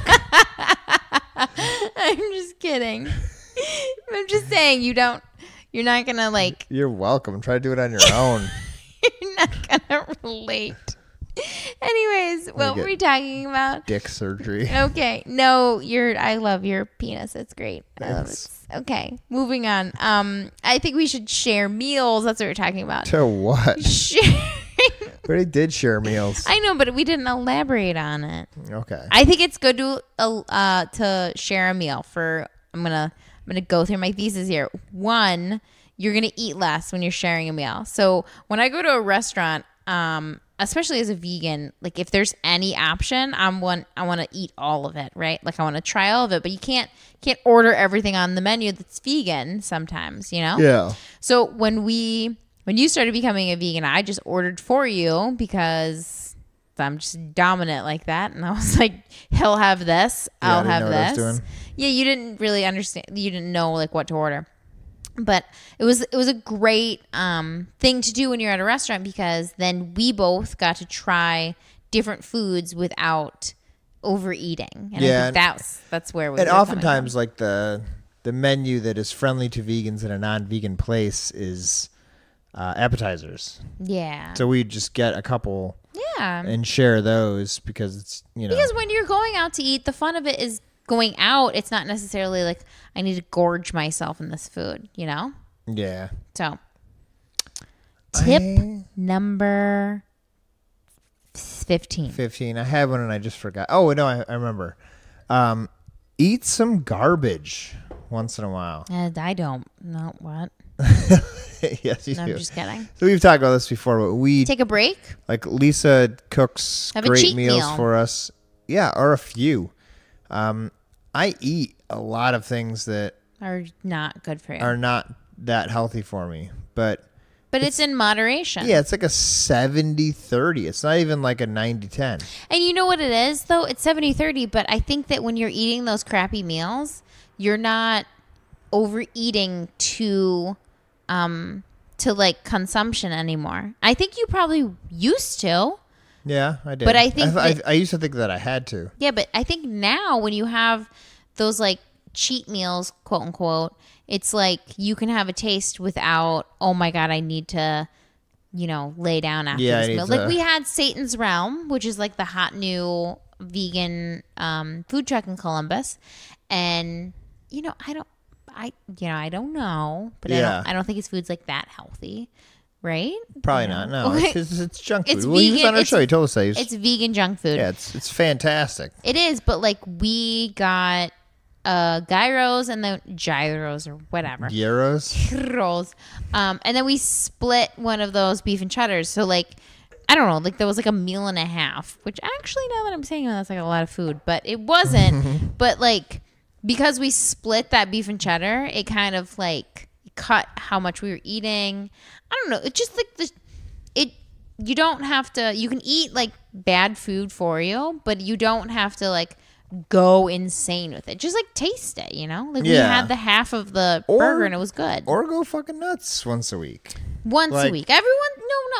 I'm just kidding. I'm just saying you're not gonna like. You're welcome. Try to do it on your own. You're not gonna relate. Anyways, what were we talking about? Dick surgery. Okay. No, I love your penis. It's great. I love it. Okay. Moving on. I think we should share meals. That's what we're talking about. To what? Sharing. We already did share meals. I know, but we didn't elaborate on it. Okay. I think it's good to share a meal I'm gonna go through my thesis here. One, you're gonna eat less when you're sharing a meal. So when I go to a restaurant, especially as a vegan, like if there's any option, I want to eat all of it, right? Like I want to try all of it, but you can't order everything on the menu that's vegan sometimes, you know? Yeah. So when you started becoming a vegan, I just ordered for you because I'm just dominant like that. And I was like, he'll have this, I'll have this. Yeah, you didn't really understand. You didn't know like what to order. But it was a great thing to do when you're at a restaurant, because then we both got to try different foods without overeating. And I think that's where we. And oftentimes, like the menu that is friendly to vegans in a non-vegan place is appetizers. Yeah. So we just get a couple. Yeah. And share those because it's because when you're going out to eat, the fun of it is going out. It's not necessarily like I need to gorge myself in this food, you know? Yeah. So, tip number 15. 15. I had one and I just forgot. Oh, no, I remember. Eat some garbage once in a while. I don't know what. Yes, you No, do. I'm just kidding. So we've talked about this before, but we take a break. Like Lisa cooks Have a great cheat meals meal. for us. Yeah, or a few. I eat a lot of things that Are not good for you. are not that healthy for me, but it's in moderation. yeah, it's like a 70-30. It's not even like a 90-10. And you know what it is, though? It's 70-30, but I think that when you're eating those crappy meals, you're not overeating to like consumption anymore. I think you probably used to. Yeah, I did. But I think I used to think that I had to. Yeah, but I think now when you have those like cheat meals, quote unquote, it's like you can have a taste without, oh my God, I need to, lay down after this meal. Like we had Satan's Realm, which is like the hot new vegan food truck in Columbus. And, I don't know, but Yeah. I don't think his food's like that healthy. Right? Probably not. No, it's junk food. It's Well, he was vegan. on our show. He told us that. It's vegan junk food. Yeah, it's fantastic. It is, but like we got gyros and then gyros or whatever. Gyros? And then we split one of those beef and cheddars. So like, I don't know, like there was like a meal and a half, which actually now that I'm saying that's like a lot of food, but it wasn't. But like, because we split that beef and cheddar, it kind of like cut how much we were eating. I don't know. It's just like you don't have to, you can eat like bad food for you, but you don't have to like go insane with it. Just like taste it, Like we had the half of the burger and it was good. Or go fucking nuts once a week. Once a week. Not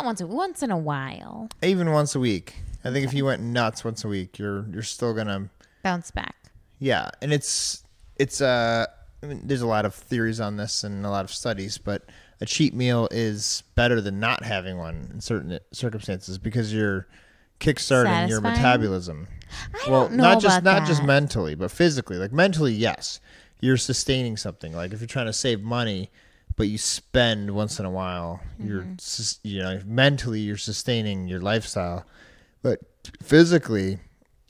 once a week. Once in a while. Even once a week. I think if you went nuts once a week, you're still gonna bounce back. Yeah, and it's there's a lot of theories on this and a lot of studies, but a cheat meal is better than not having one in certain circumstances because you're kickstarting your metabolism. I don't know not about just that. mentally, but physically. Like mentally, yes, you're sustaining something. Like if you're trying to save money, but you spend once in a while, you're mentally you're sustaining your lifestyle. But physically,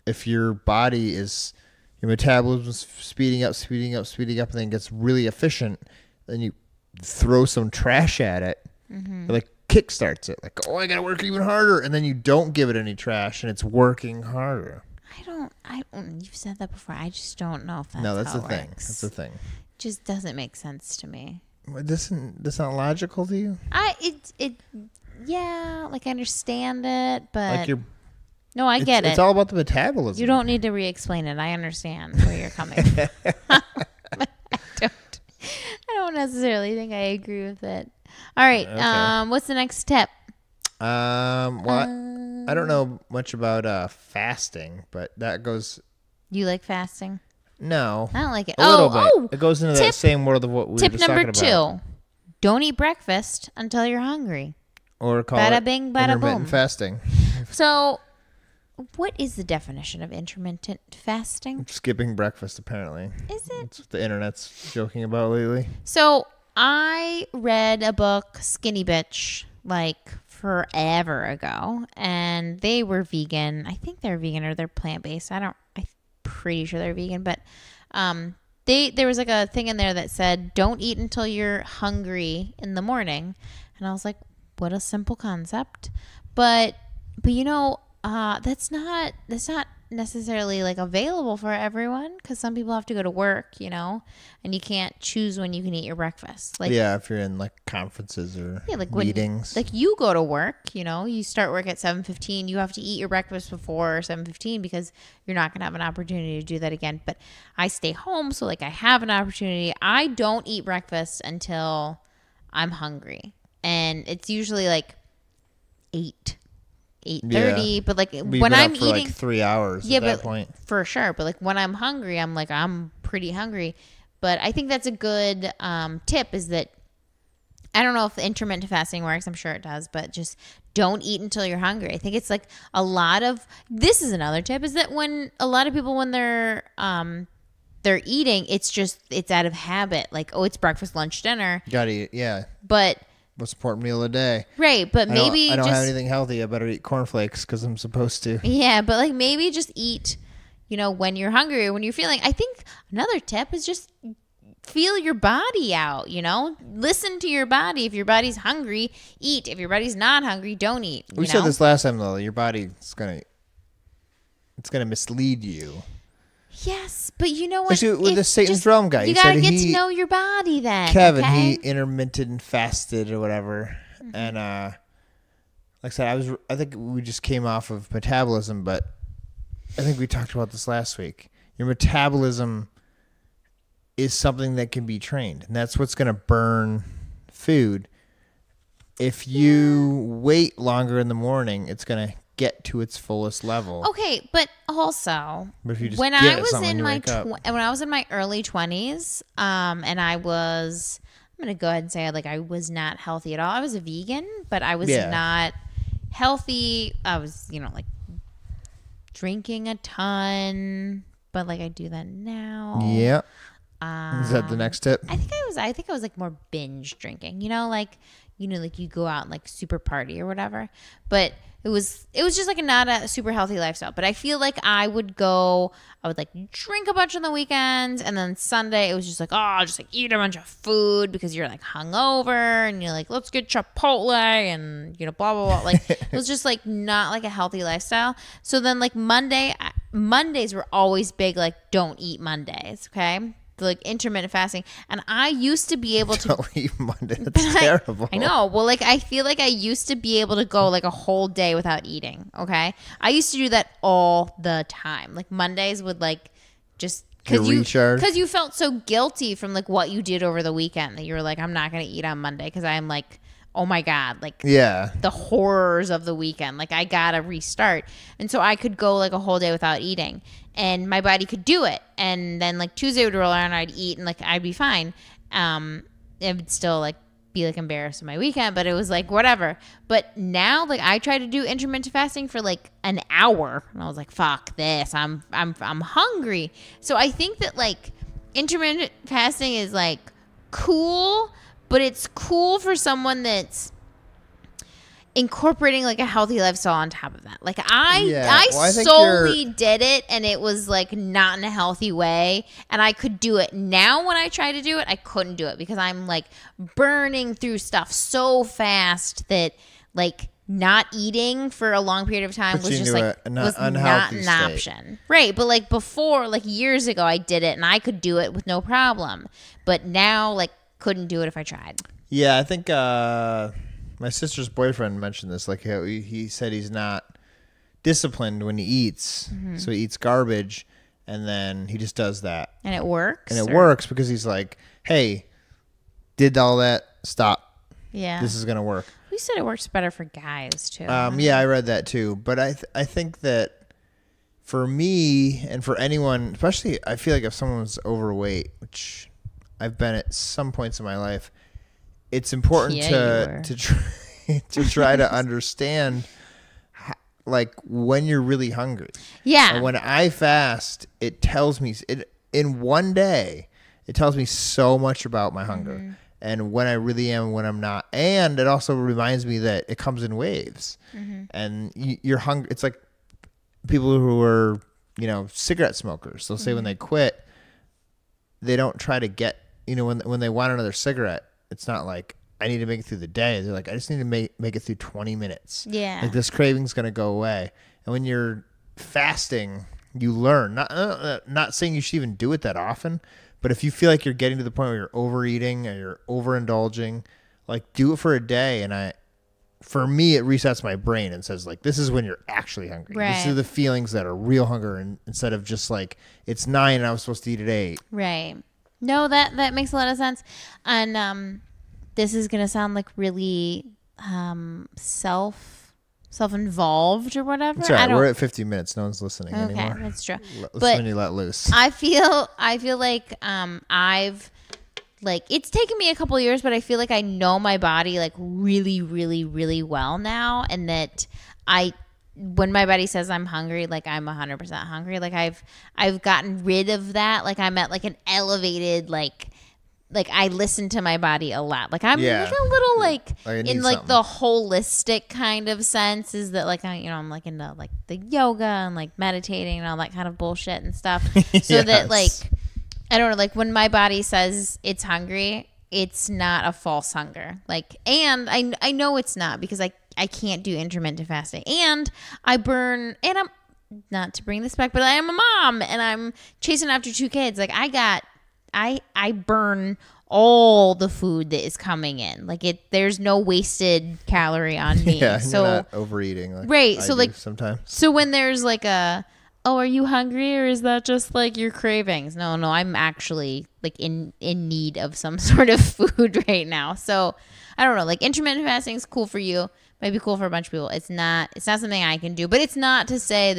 if your body is, your metabolism is speeding up, and then gets really efficient, then you throw some trash at it, it like kickstarts it. Like, oh, I got to work even harder. And then you don't give it any trash and it's working harder. You've said that before. I just don't know if that's No, that's how the it thing. works. That's the thing. Just doesn't make sense to me. That's not logical to you? Yeah, like I understand it, but Like no, I get it. It's all about the metabolism. You don't need to re-explain it. I understand where you're coming from. But I don't necessarily think I agree with it. All right. Okay. What's the next tip? Well, I don't know much about fasting, but that goes. You like fasting? No, I don't like it. a little bit. It goes into that same world of what we were just talking about. Tip number 2: don't eat breakfast until you're hungry. Or call bada it bing, bada intermittent boom. fasting. So, what is the definition of intermittent fasting? Skipping breakfast, apparently. Is it? That's what the internet's joking about lately. So, I read a book, Skinny Bitch, like forever ago, and they were vegan. I think they're vegan or they're plant-based. I'm pretty sure they're vegan, but there was like a thing in there that said, don't eat until you're hungry in the morning. And I was like, what a simple concept. But you know, that's not necessarily like available for everyone, because some people have to go to work, you know, and you can't choose when you can eat your breakfast. Like, yeah, if you're in like conferences or like meetings. Like you go to work, you know, you start work at 7:15. You have to eat your breakfast before 7:15 because you're not going to have an opportunity to do that again. But I stay home, so like I have an opportunity. I don't eat breakfast until I'm hungry, and it's usually like 8:30, but like when I'm for eating like 3 hours at that point. For sure. But like when I'm hungry, I'm pretty hungry. But I think that's a good tip, is that I don't know if intermittent fasting works. I'm sure it does, but just don't eat until you're hungry. I think it's like this is another tip, is that when a lot of people, when they're eating, it's out of habit. Like, oh, it's breakfast, lunch, dinner. Gotta eat, yeah. But most important meal of the day. Right, but maybe I don't have anything healthy. I better eat cornflakes because I'm supposed to. Yeah, but like maybe just eat, you know, when you're hungry or when you're feeling. I think another tip is just feel your body out, you know? Listen to your body. If your body's hungry, eat. If your body's not hungry, don't eat. We said this last time, though. Your body's it's gonna mislead you. Yes, but you know what? Actually, with the Satan's Realm guy, you gotta get to know your body then. Kevin, okay? he intermittent fasted or whatever, and like I said, I think we just came off of metabolism, but I think we talked about this last week. Your metabolism is something that can be trained, and that's what's gonna burn food. If you wait longer in the morning, it's gonna get to its fullest level. Okay, but also when I was in my early 20s, and I'm gonna go ahead and say like I was not healthy at all. I was a vegan, but I was not healthy. I was, you know, like drinking a ton, but like I do that now. Yeah. Is that the next tip? I think I was like more binge drinking, you know, like you go out and like super party or whatever. But it was just like not a super healthy lifestyle. But I feel like I would like drink a bunch on the weekends, and then Sunday it was just like, oh, just like eat a bunch of food because you're like hungover, and you're like, let's get Chipotle, and you know, blah blah blah. Like it was just like not like a healthy lifestyle. So then like Mondays were always big, like don't eat Mondays, okay? Like intermittent fasting, and I used to be able to don't eat Monday. That's terrible. I know. Well, like I feel like I used to be able to go like a whole day without eating. Okay, I used to do that all the time. Like Mondays would like just because you felt so guilty from like what you did over the weekend that you were like, I'm not gonna eat on Monday because I'm like, oh my God, like the horrors of the weekend. Like I gotta restart, and so I could go like a whole day without eating. And my body could do it. And then like Tuesday would roll around, I'd eat, and like I'd be fine. It would still like be like embarrassed in my weekend, but it was like whatever. But now like I try to do intermittent fasting for like an hour, and I was like, fuck this. I'm hungry. So I think that like intermittent fasting is like cool, but it's cool for someone that's incorporating like a healthy lifestyle on top of that. Like I think solely did it, and it was like not in a healthy way, and I could do it now. When I try to do it, I couldn't do it because I'm like burning through stuff so fast that like not eating for a long period of time was just like was not an option. Right. But like before, like years ago, I did it and I could do it with no problem. But now like couldn't do it if I tried. Yeah, I think my sister's boyfriend mentioned this. Like he said he's not disciplined when he eats. So he eats garbage and then he just does that. And it works? And it works because he's like, hey, did all that, stop. Yeah. This is going to work. We said it works better for guys too. Yeah, I read that too. But I think that for me and for anyone, especially I feel like if someone's overweight, which I've been at some points in my life, it's important to try to understand like when you're really hungry. Yeah. And when I fast, it tells me in one day, it tells me so much about my hunger. And when I really am, when I'm not. And it also reminds me that it comes in waves. And you're hungry. It's like people who are, cigarette smokers. They'll say when they quit, they don't try to get, when they want another cigarette, it's not like, I need to make it through the day. They're like, I just need to make it through 20 minutes. Yeah. Like this craving's going to go away. And when you're fasting, you learn. Not saying you should even do it that often, but if you feel like you're getting to the point where you're overeating or you're overindulging, like do it for a day. And for me, it resets my brain and says like, this is when you're actually hungry. Right. These are the feelings that are real hunger, and instead of just like, it's 9 and I was supposed to eat at 8. Right. No, that makes a lot of sense. And this is going to sound like really self-involved or whatever. It's all right. We're at 50 minutes. No one's listening anymore. Okay, that's true. Listen when you let loose. I feel like I've like it's taken me a couple years, but I feel like I know my body like really, really, really well now, and that when my body says I'm hungry, like I'm 100% hungry. Like I've gotten rid of that. Like I'm at like an elevated like I listen to my body a lot. Like I'm like a little like in like something. The holistic kind of sense is that like I'm like into like the yoga and like meditating and all that kind of bullshit and stuff. So that like I don't know, like when my body says it's hungry, it's not a false hunger. Like, and I know it's not because I can't do intermittent fasting, and I burn, and I'm not to bring this back, but I am a mom and I'm chasing after 2 kids. Like I burn all the food that is coming in. Like there's no wasted calorie on me. Yeah, so you're not overeating. Like right. I so do like sometimes. So when there's like are you hungry, or is that just like your cravings? No, I'm actually like in need of some sort of food right now. So I don't know. Like intermittent fasting is cool for you. Might be cool for a bunch of people. It's not something I can do, but it's not to say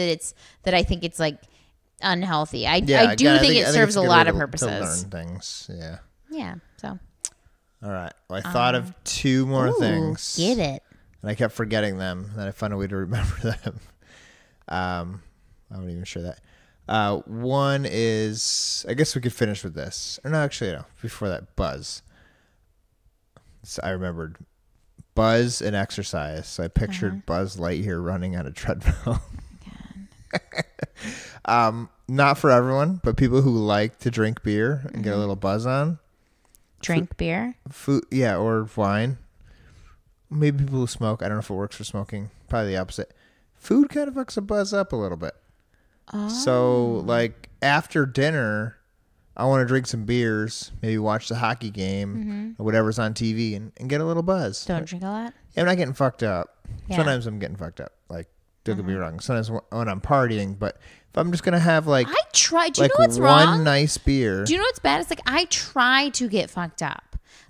that I think it's like unhealthy. I do think it serves a lot of purposes. To learn things, yeah. Yeah. So. All right. Well, I thought of 2 more things. Get it. And I kept forgetting them. Then I found a way to remember them. I wasn't even sure that. One is, I guess we could finish with this. Or no, actually, no. Before that, Buzz. So I remembered Buzz and exercise. So I pictured Buzz Lightyear running on a treadmill. Not for everyone, but people who like to drink beer and get a little buzz on. Drink beer? Food, yeah, or wine. Maybe people who smoke. I don't know if it works for smoking. Probably the opposite. Food kind of fucks a buzz up a little bit. Oh. So, like, after dinner, I want to drink some beers, maybe watch the hockey game or whatever's on TV and get a little buzz. Don't drink a lot? Yeah, I'm not getting fucked up. Yeah. Sometimes I'm getting fucked up. Like, don't get me wrong. Sometimes when I'm partying, but if I'm just going to have like... I try. Do you like know what's one wrong? One nice beer. Do you know what's bad? It's like I try to get fucked up.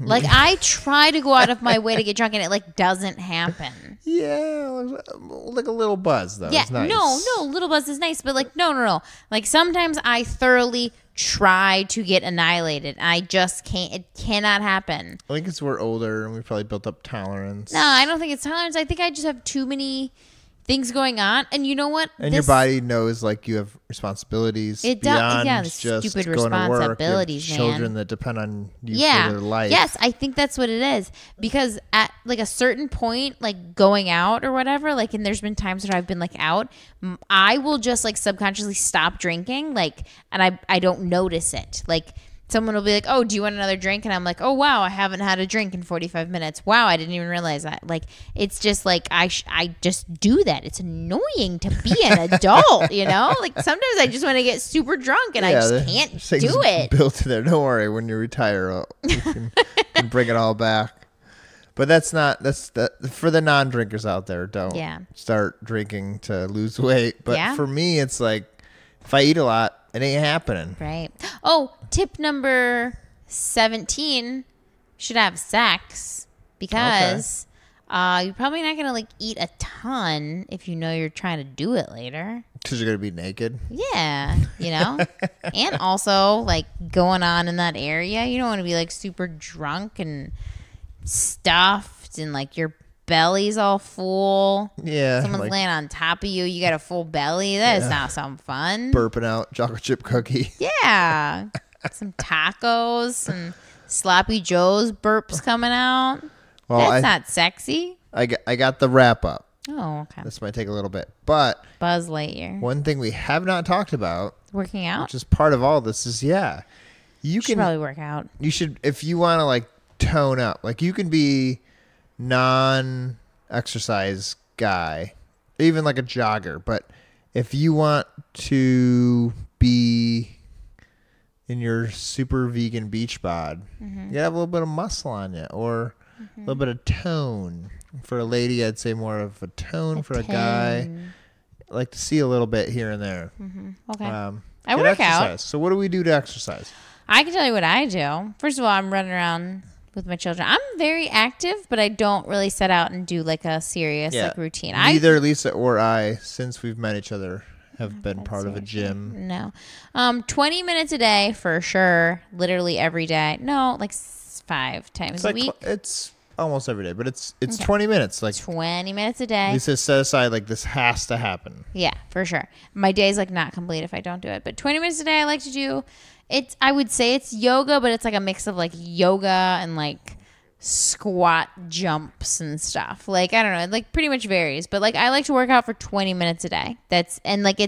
Like I try to go out of my way to get drunk and it like doesn't happen. Yeah, like a little buzz though. Yeah, it's nice. no, little buzz is nice, but like no. Like sometimes I thoroughly try to get annihilated. I just can't. It cannot happen. I think it's we're older and we probably built up tolerance. No, I don't think it's tolerance. I think I just have too many things going on. And you know what? And your body knows like you have responsibilities beyond the just stupid going to work. responsibilities, You have children man. that depend on you for their life. Yes, I think that's what it is. Because at like a certain point, like going out or whatever, like, and there's been times where I've been like out, I will just like subconsciously stop drinking, like, and I don't notice it. Like, someone will be like, oh, do you want another drink? And I'm like, oh, wow, I haven't had a drink in 45 minutes. Wow, I didn't even realize that. Like, it's just like, I just do that. It's annoying to be an adult, you know? Like, sometimes I just want to get super drunk and I just can't do it. Built in there. Don't worry. When you retire, you can bring it all back. But that's for the non-drinkers out there. Don't start drinking to lose weight. But for me, it's like, if I eat a lot, it ain't happening. Right. Oh, tip number 17, should have sex because you're probably not going to like eat a ton if you know you're trying to do it later. Because you're going to be naked. Yeah, you know. And also like going on in that area, you don't want to be like super drunk and stuffed and like your belly's all full. Yeah. Someone's like, laying on top of you. You got a full belly. That is not some fun. Burping out chocolate chip cookie. Yeah. Some tacos and sloppy joe's burps coming out. Well, that's not sexy. I got the wrap up. Oh, okay. This might take a little bit. But Buzz Lightyear. One thing we have not talked about. Working out? Which is part of all this is, you should probably work out. You should, if you want to like tone up. Like you can be non-exercise guy, even like a jogger, but if you want to be in your super vegan beach bod, you have a little bit of muscle on you or a little bit of tone. For a lady, I'd say more of a tone. For a guy, I like to see a little bit here and there. Okay. I work out. So what do we do to exercise? I can tell you what I do. First of all, I'm running around with my children. I'm very active, but I don't really set out and do like a serious like routine. Neither Lisa or I, since we've met each other, have been part of a gym. No. 20 minutes a day for sure. Literally every day. No, like 5 times a week. It's almost every day, but it's 20 minutes. Like 20 minutes a day. Lisa set aside like this has to happen. Yeah, for sure. My day's like not complete if I don't do it. But 20 minutes a day I like to do. I would say it's yoga, but it's like a mix of like yoga and like squat jumps and stuff. Like, I don't know, it like pretty much varies. But like I like to work out for 20 minutes a day. It's like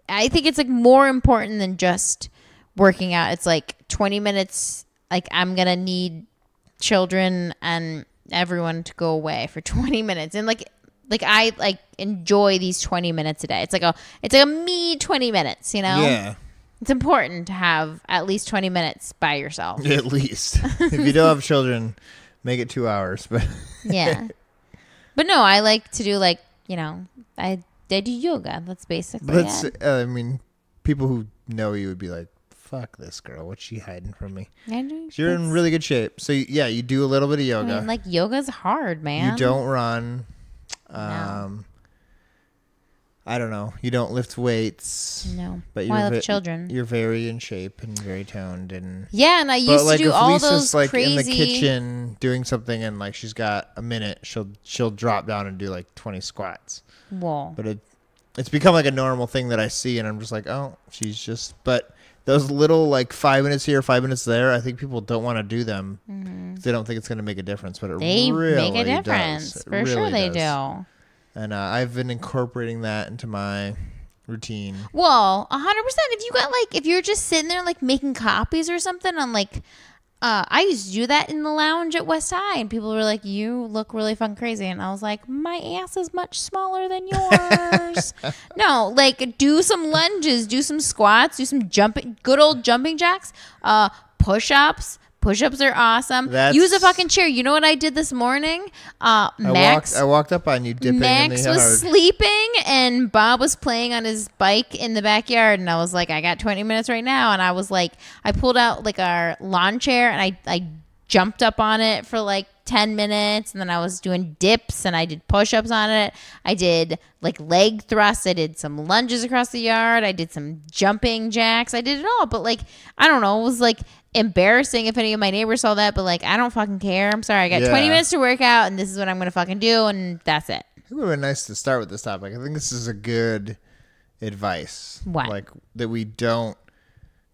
I think it's like more important than just working out. It's like 20 minutes, like I'm going to need children and everyone to go away for 20 minutes. And like I like enjoy these 20 minutes a day. It's like a me 20 minutes, you know? Yeah. It's important to have at least 20 minutes by yourself. At least. If you don't have children, make it 2 hours. But yeah. But no, I like to do like, you know, I do yoga. That's basically it. I mean, people who know you would be like, fuck this girl. What's she hiding from me? You're in really good shape. So yeah, you do a little bit of yoga. I mean, like yoga's hard, man. You don't run. No. I don't know. You don't lift weights. No. But I love children. You're very in shape and very toned and yeah. And I used to do all Lisa's those like crazy. in the kitchen doing something and like she's got a minute, she'll drop down and do like 20 squats. Whoa. But it's become like a normal thing that I see and I'm just like, oh, she's just. But those little like 5 minutes here, 5 minutes there, I think people don't want to do them because they don't think it's going to make a difference. But they really make a difference. Does. For really sure they do. And I've been incorporating that into my routine. Well, 100%. If you're just sitting there like making copies or something on like, I used to do that in the lounge at West High and people were like, you look really fun crazy. And I was like, my ass is much smaller than yours. No, like do some lunges, do some squats, do some good old jumping jacks, push-ups. Push-ups are awesome. Use a fucking chair. You know what I did this morning? Max. I walked up on you dipping Max in the yard. was sleeping and Bob was playing on his bike in the backyard. And I was like, I got 20 minutes right now. And I was like, I pulled out like our lawn chair and I jumped up on it for like 10 minutes. And then I was doing dips and I did push-ups on it. I did like leg thrusts. I did some lunges across the yard. I did some jumping jacks. I did it all. But like, I don't know. It was like embarrassing if any of my neighbors saw that. But like, I don't fucking care. I'm sorry. I got 20 minutes to work out and this is what I'm going to fucking do. And that's it. It would have been nice to start with this topic. I think this is a good advice. What? Like that we don't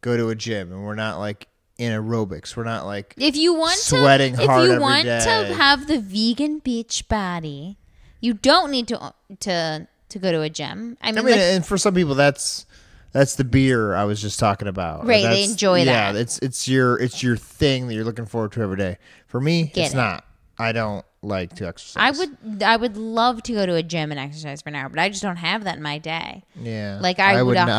go to a gym and we're not like in aerobics. We're not like if you want sweating to, hard if you every want day. to have the vegan beach body, you don't need to go to a gym. I mean, and for some people that's the beer I was just talking about. Right, they enjoy that. Yeah, it's your thing that you're looking forward to every day. For me, it's not. I don't like to exercise. I would love to go to a gym and exercise for an hour, but I just don't have that in my day. Yeah. Like I would not.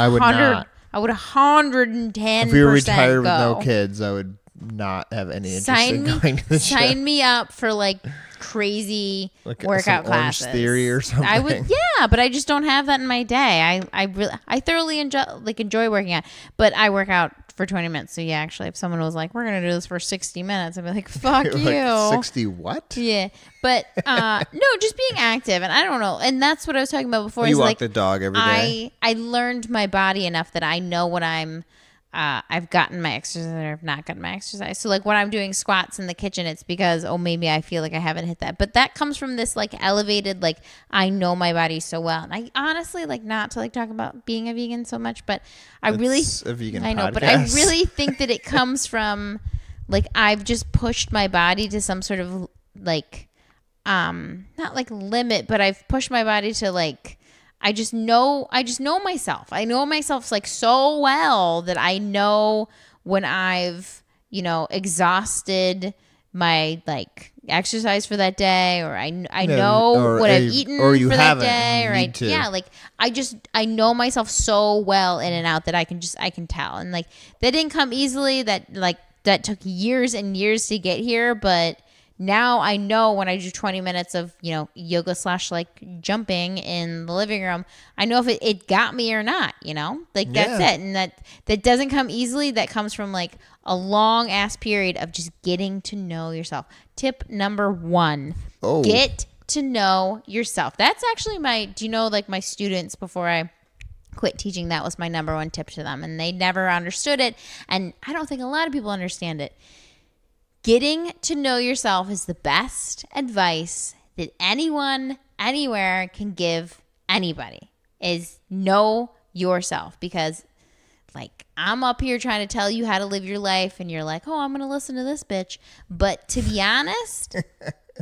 I would 110%. If we were retired go. with no kids, I would not have any interest in going to the gym. Sign me up for like crazy like workout some Orange classes. Theory or something. I would, yeah, but I just don't have that in my day. I thoroughly enjoy working out, but I work out for 20 minutes. So yeah, actually, if someone was like, "We're gonna do this for 60 minutes," I'd be like, "Fuck you." Like 60 what? Yeah, but no, just being active, and I don't know, and that's what I was talking about before. You is walk like the dog every day. I learned my body enough that I know what I've gotten my exercise or I've not gotten my exercise. So like when I'm doing squats in the kitchen, it's because, maybe I feel like I haven't hit that. But that comes from this like elevated, like I know my body so well. And I honestly like not to like talk about being a vegan so much, but A vegan I know, podcast. but I really think that it comes from like I've just pushed my body to some sort of like not like limit, but I've pushed my body to like I just know myself. I know myself like so well that I know when I've, exhausted my like exercise for that day, or I know what I've eaten or you for haven't, that day, like I know myself so well in and out that I can tell. And like that didn't come easily. That took years and years to get here, but now I know when I do 20 minutes of, yoga / like jumping in the living room, I know if it got me or not, like that's it. And that doesn't come easily. That comes from like a long ass period of just getting to know yourself. Tip number 1, get to know yourself. That's actually my students before I quit teaching, that was my number 1 tip to them. And they never understood it. And I don't think a lot of people understand it. Getting to know yourself is the best advice that anyone, anywhere can give anybody, is know yourself. Because like I'm up here trying to tell you how to live your life and you're like, I'm going to listen to this bitch. But to be honest,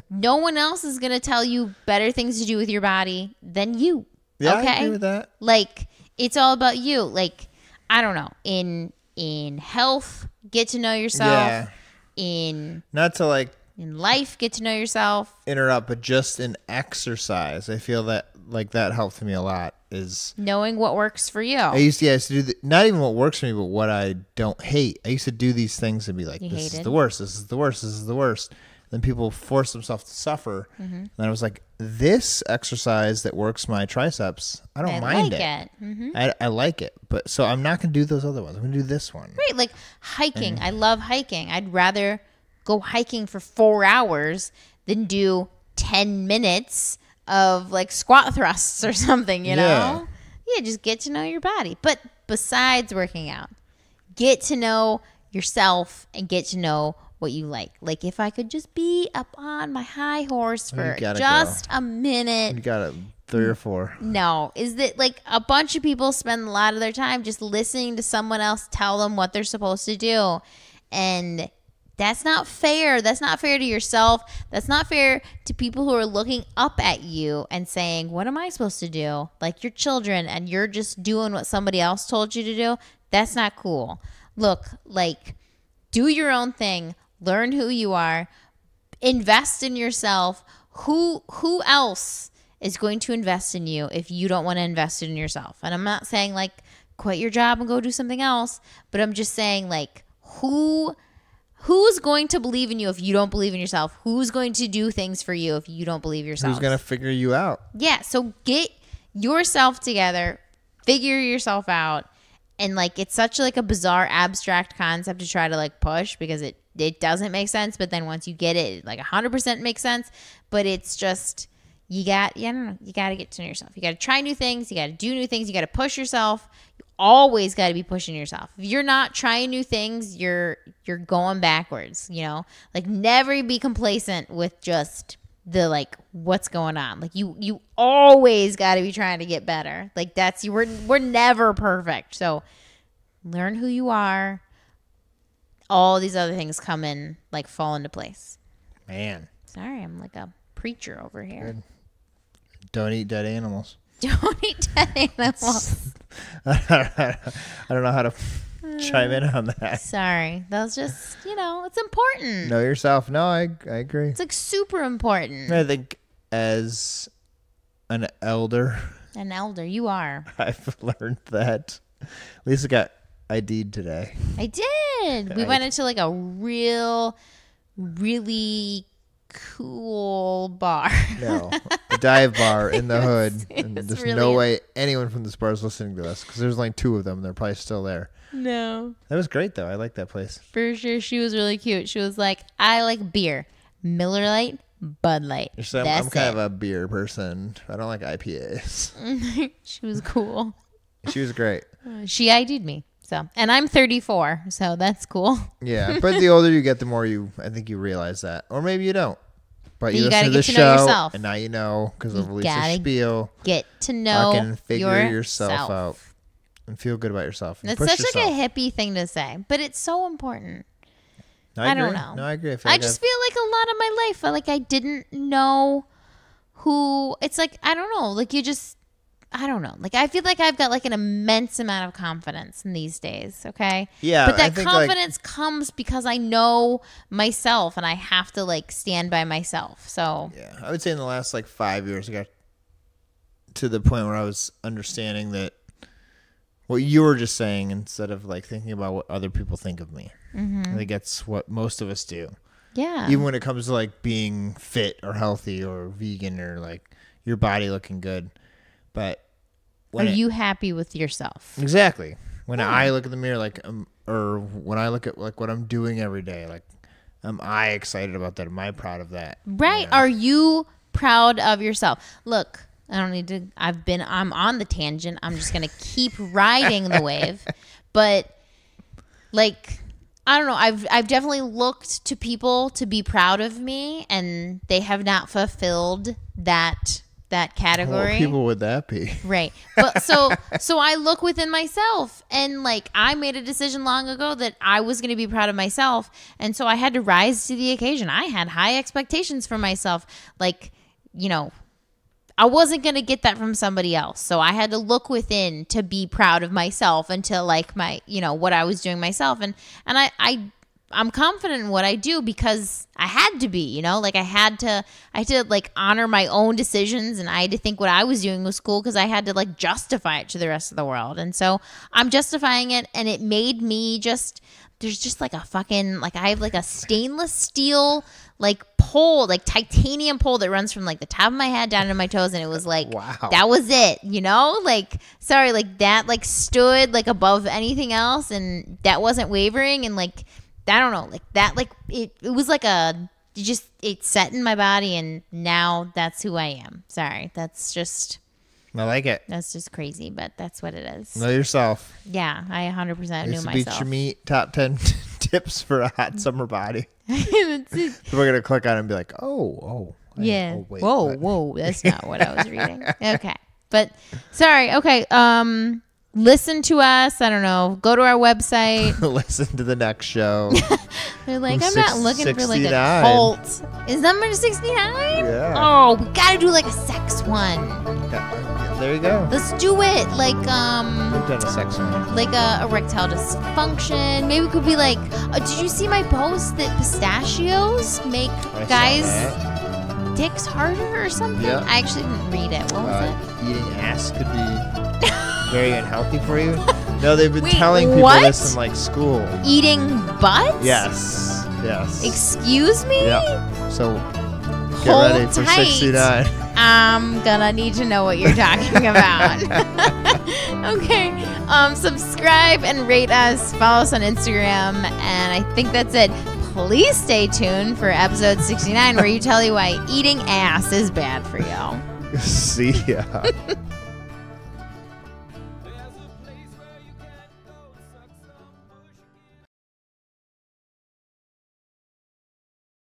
no one else is going to tell you better things to do with your body than you. Yeah, okay? I agree with that. Like it's all about you. Like, I don't know, in health, get to know yourself. Yeah. Not to like in life, get to know yourself. Interrupt, but just in exercise, I feel that like that helped me a lot. Is knowing what works for you. I used to do not even what works for me, but what I don't hate. I used to do these things and be like, "This is the worst. This is the worst. This is the worst." Then people force themselves to suffer, and I was like, "This exercise that works my triceps, I don't mind it. Mm-hmm. I like it, but so I'm not gonna do those other ones. I'm gonna do this one." Right, like hiking. I love hiking. I'd rather go hiking for 4 hours than do 10 minutes of like squat thrusts or something. You know? Yeah, just get to know your body. But besides working out, get to know yourself and get to know what you like. Like if I could just be up on my high horse for just a minute. You got 3 or 4. No, is that like a bunch of people spend a lot of their time just listening to someone else tell them what they're supposed to do. And that's not fair. That's not fair to yourself. That's not fair to people who are looking up at you and saying, what am I supposed to do? Like your children, and you're just doing what somebody else told you to do. That's not cool. Look, like do your own thing. Learn who you are. Invest in yourself. Who else is going to invest in you if you don't want to invest in yourself? And I'm not saying like quit your job and go do something else, but I'm just saying like who's going to believe in you if you don't believe in yourself? Who's going to do things for you if you don't believe yourself? Who's going to figure you out? Yeah, so get yourself together, figure yourself out. And like it's such like a bizarre abstract concept to try to like push because it doesn't make sense, but then once you get it like 100% makes sense. But it's just you got to get to know yourself. You got to try new things, you got to do new things, you got to push yourself. You always got to be pushing yourself. If you're not trying new things, you're going backwards, Like never be complacent with just the like what's going on. Like you always got to be trying to get better. Like that's we're never perfect. So learn who you are. All these other things come in, like fall into place. Man. Sorry, I'm like a preacher over here. Good. Don't eat dead animals. Don't eat dead animals. I don't know how to chime in on that. Sorry. That was just, it's important. Know yourself. No, I agree. It's like super important. I think as an elder, you are. I've learned that Lisa got ID'd today. I did. We went into like a really cool bar. No, a dive bar in the hood. And there's really no way anyone from this bar is listening to this because there's only 2 of them. They're probably still there. No. That was great, though. I like that place. For sure. She was really cute. She was like, I like beer. Miller Lite, Bud Light. So I'm kind of a beer person. I don't like IPAs. She was cool. She was great. She ID'd me. So, and I'm 34, so that's cool. Yeah, but the older you get, the more I think you realize that. Or maybe you don't. But you listen to the show, yourself. And now you know because of Lisa's spiel. Get to know fucking figure yourself out. And feel good about yourself. And that's push such yourself. like a hippie thing to say, but it's so important. I don't know. No, I agree. I just feel like a lot of my life, like I didn't know who. It's like I don't know. Like I don't know. Like I feel like I've got like an immense amount of confidence in these days. Okay. Yeah. But that confidence comes because I know myself and I have to like stand by myself. So yeah, I would say in the last like 5 years, I got to the point where I was understanding that what you were just saying instead of like thinking about what other people think of me. Mm-hmm. I think that's what most of us do. Yeah. Even when it comes to like being fit or healthy or vegan or like your body looking good. But are you happy with yourself? Exactly. When I look in the mirror, like, or when I look at like what I'm doing every day, like, am I excited about that? Am I proud of that? Right. You know? Are you proud of yourself? Look, I don't need to. I'm on the tangent. I'm just gonna keep riding the wave. But like, I don't know. I've definitely looked to people to be proud of me, and they have not fulfilled that category. What people would that be? Right. But so I look within myself, and like I made a decision long ago that I was going to be proud of myself, and so I had to rise to the occasion. I had high expectations for myself. Like, I wasn't going to get that from somebody else. So I had to look within to be proud of myself and to like my, what I was doing myself. And I'm confident in what I do because I had to be, like I had to like honor my own decisions, and I had to think what I was doing was cool because I had to like justify it to the rest of the world. And so I'm justifying it, and it made me there's just like a fucking, like I have like a stainless steel like pole, like titanium pole that runs from like the top of my head down to my toes, and it was like, wow, that was it, like, sorry, like that like stood like above anything else, and that wasn't wavering, and like, I don't know, like that, like it was like it set in my body, and now that's who I am. Sorry, that's just, I like it. That's just crazy, but that's what it is. Know yourself. Yeah, I 100% knew myself. Beat your meat top 10 tips for a hot summer body. That's it. So we're gonna click on it and be like, yeah. Wait, whoa, that's not what I was reading. Okay, but sorry. Okay, listen to us. I don't know. Go to our website. Listen to the next show. They're like, I'm not looking for like a cult. Is number 69? Yeah. Oh, we gotta do like a sex one. There you go. Let's do it. Like We've done a sex one. Like a erectile dysfunction. Maybe it could be like, did you see my post that pistachios make guys' dicks harder or something? Yeah. I actually didn't read it. What was it? Eating ass could be very unhealthy for you. No, they've been telling people this in like school. Eating butts? Yes. Excuse me? Yeah. So get ready for 69. I'm gonna need to know what you're talking about. Okay. Subscribe and rate us. Follow us on Instagram. And I think that's it. Please stay tuned for episode 69 where you tell you why eating ass is bad for you. See ya.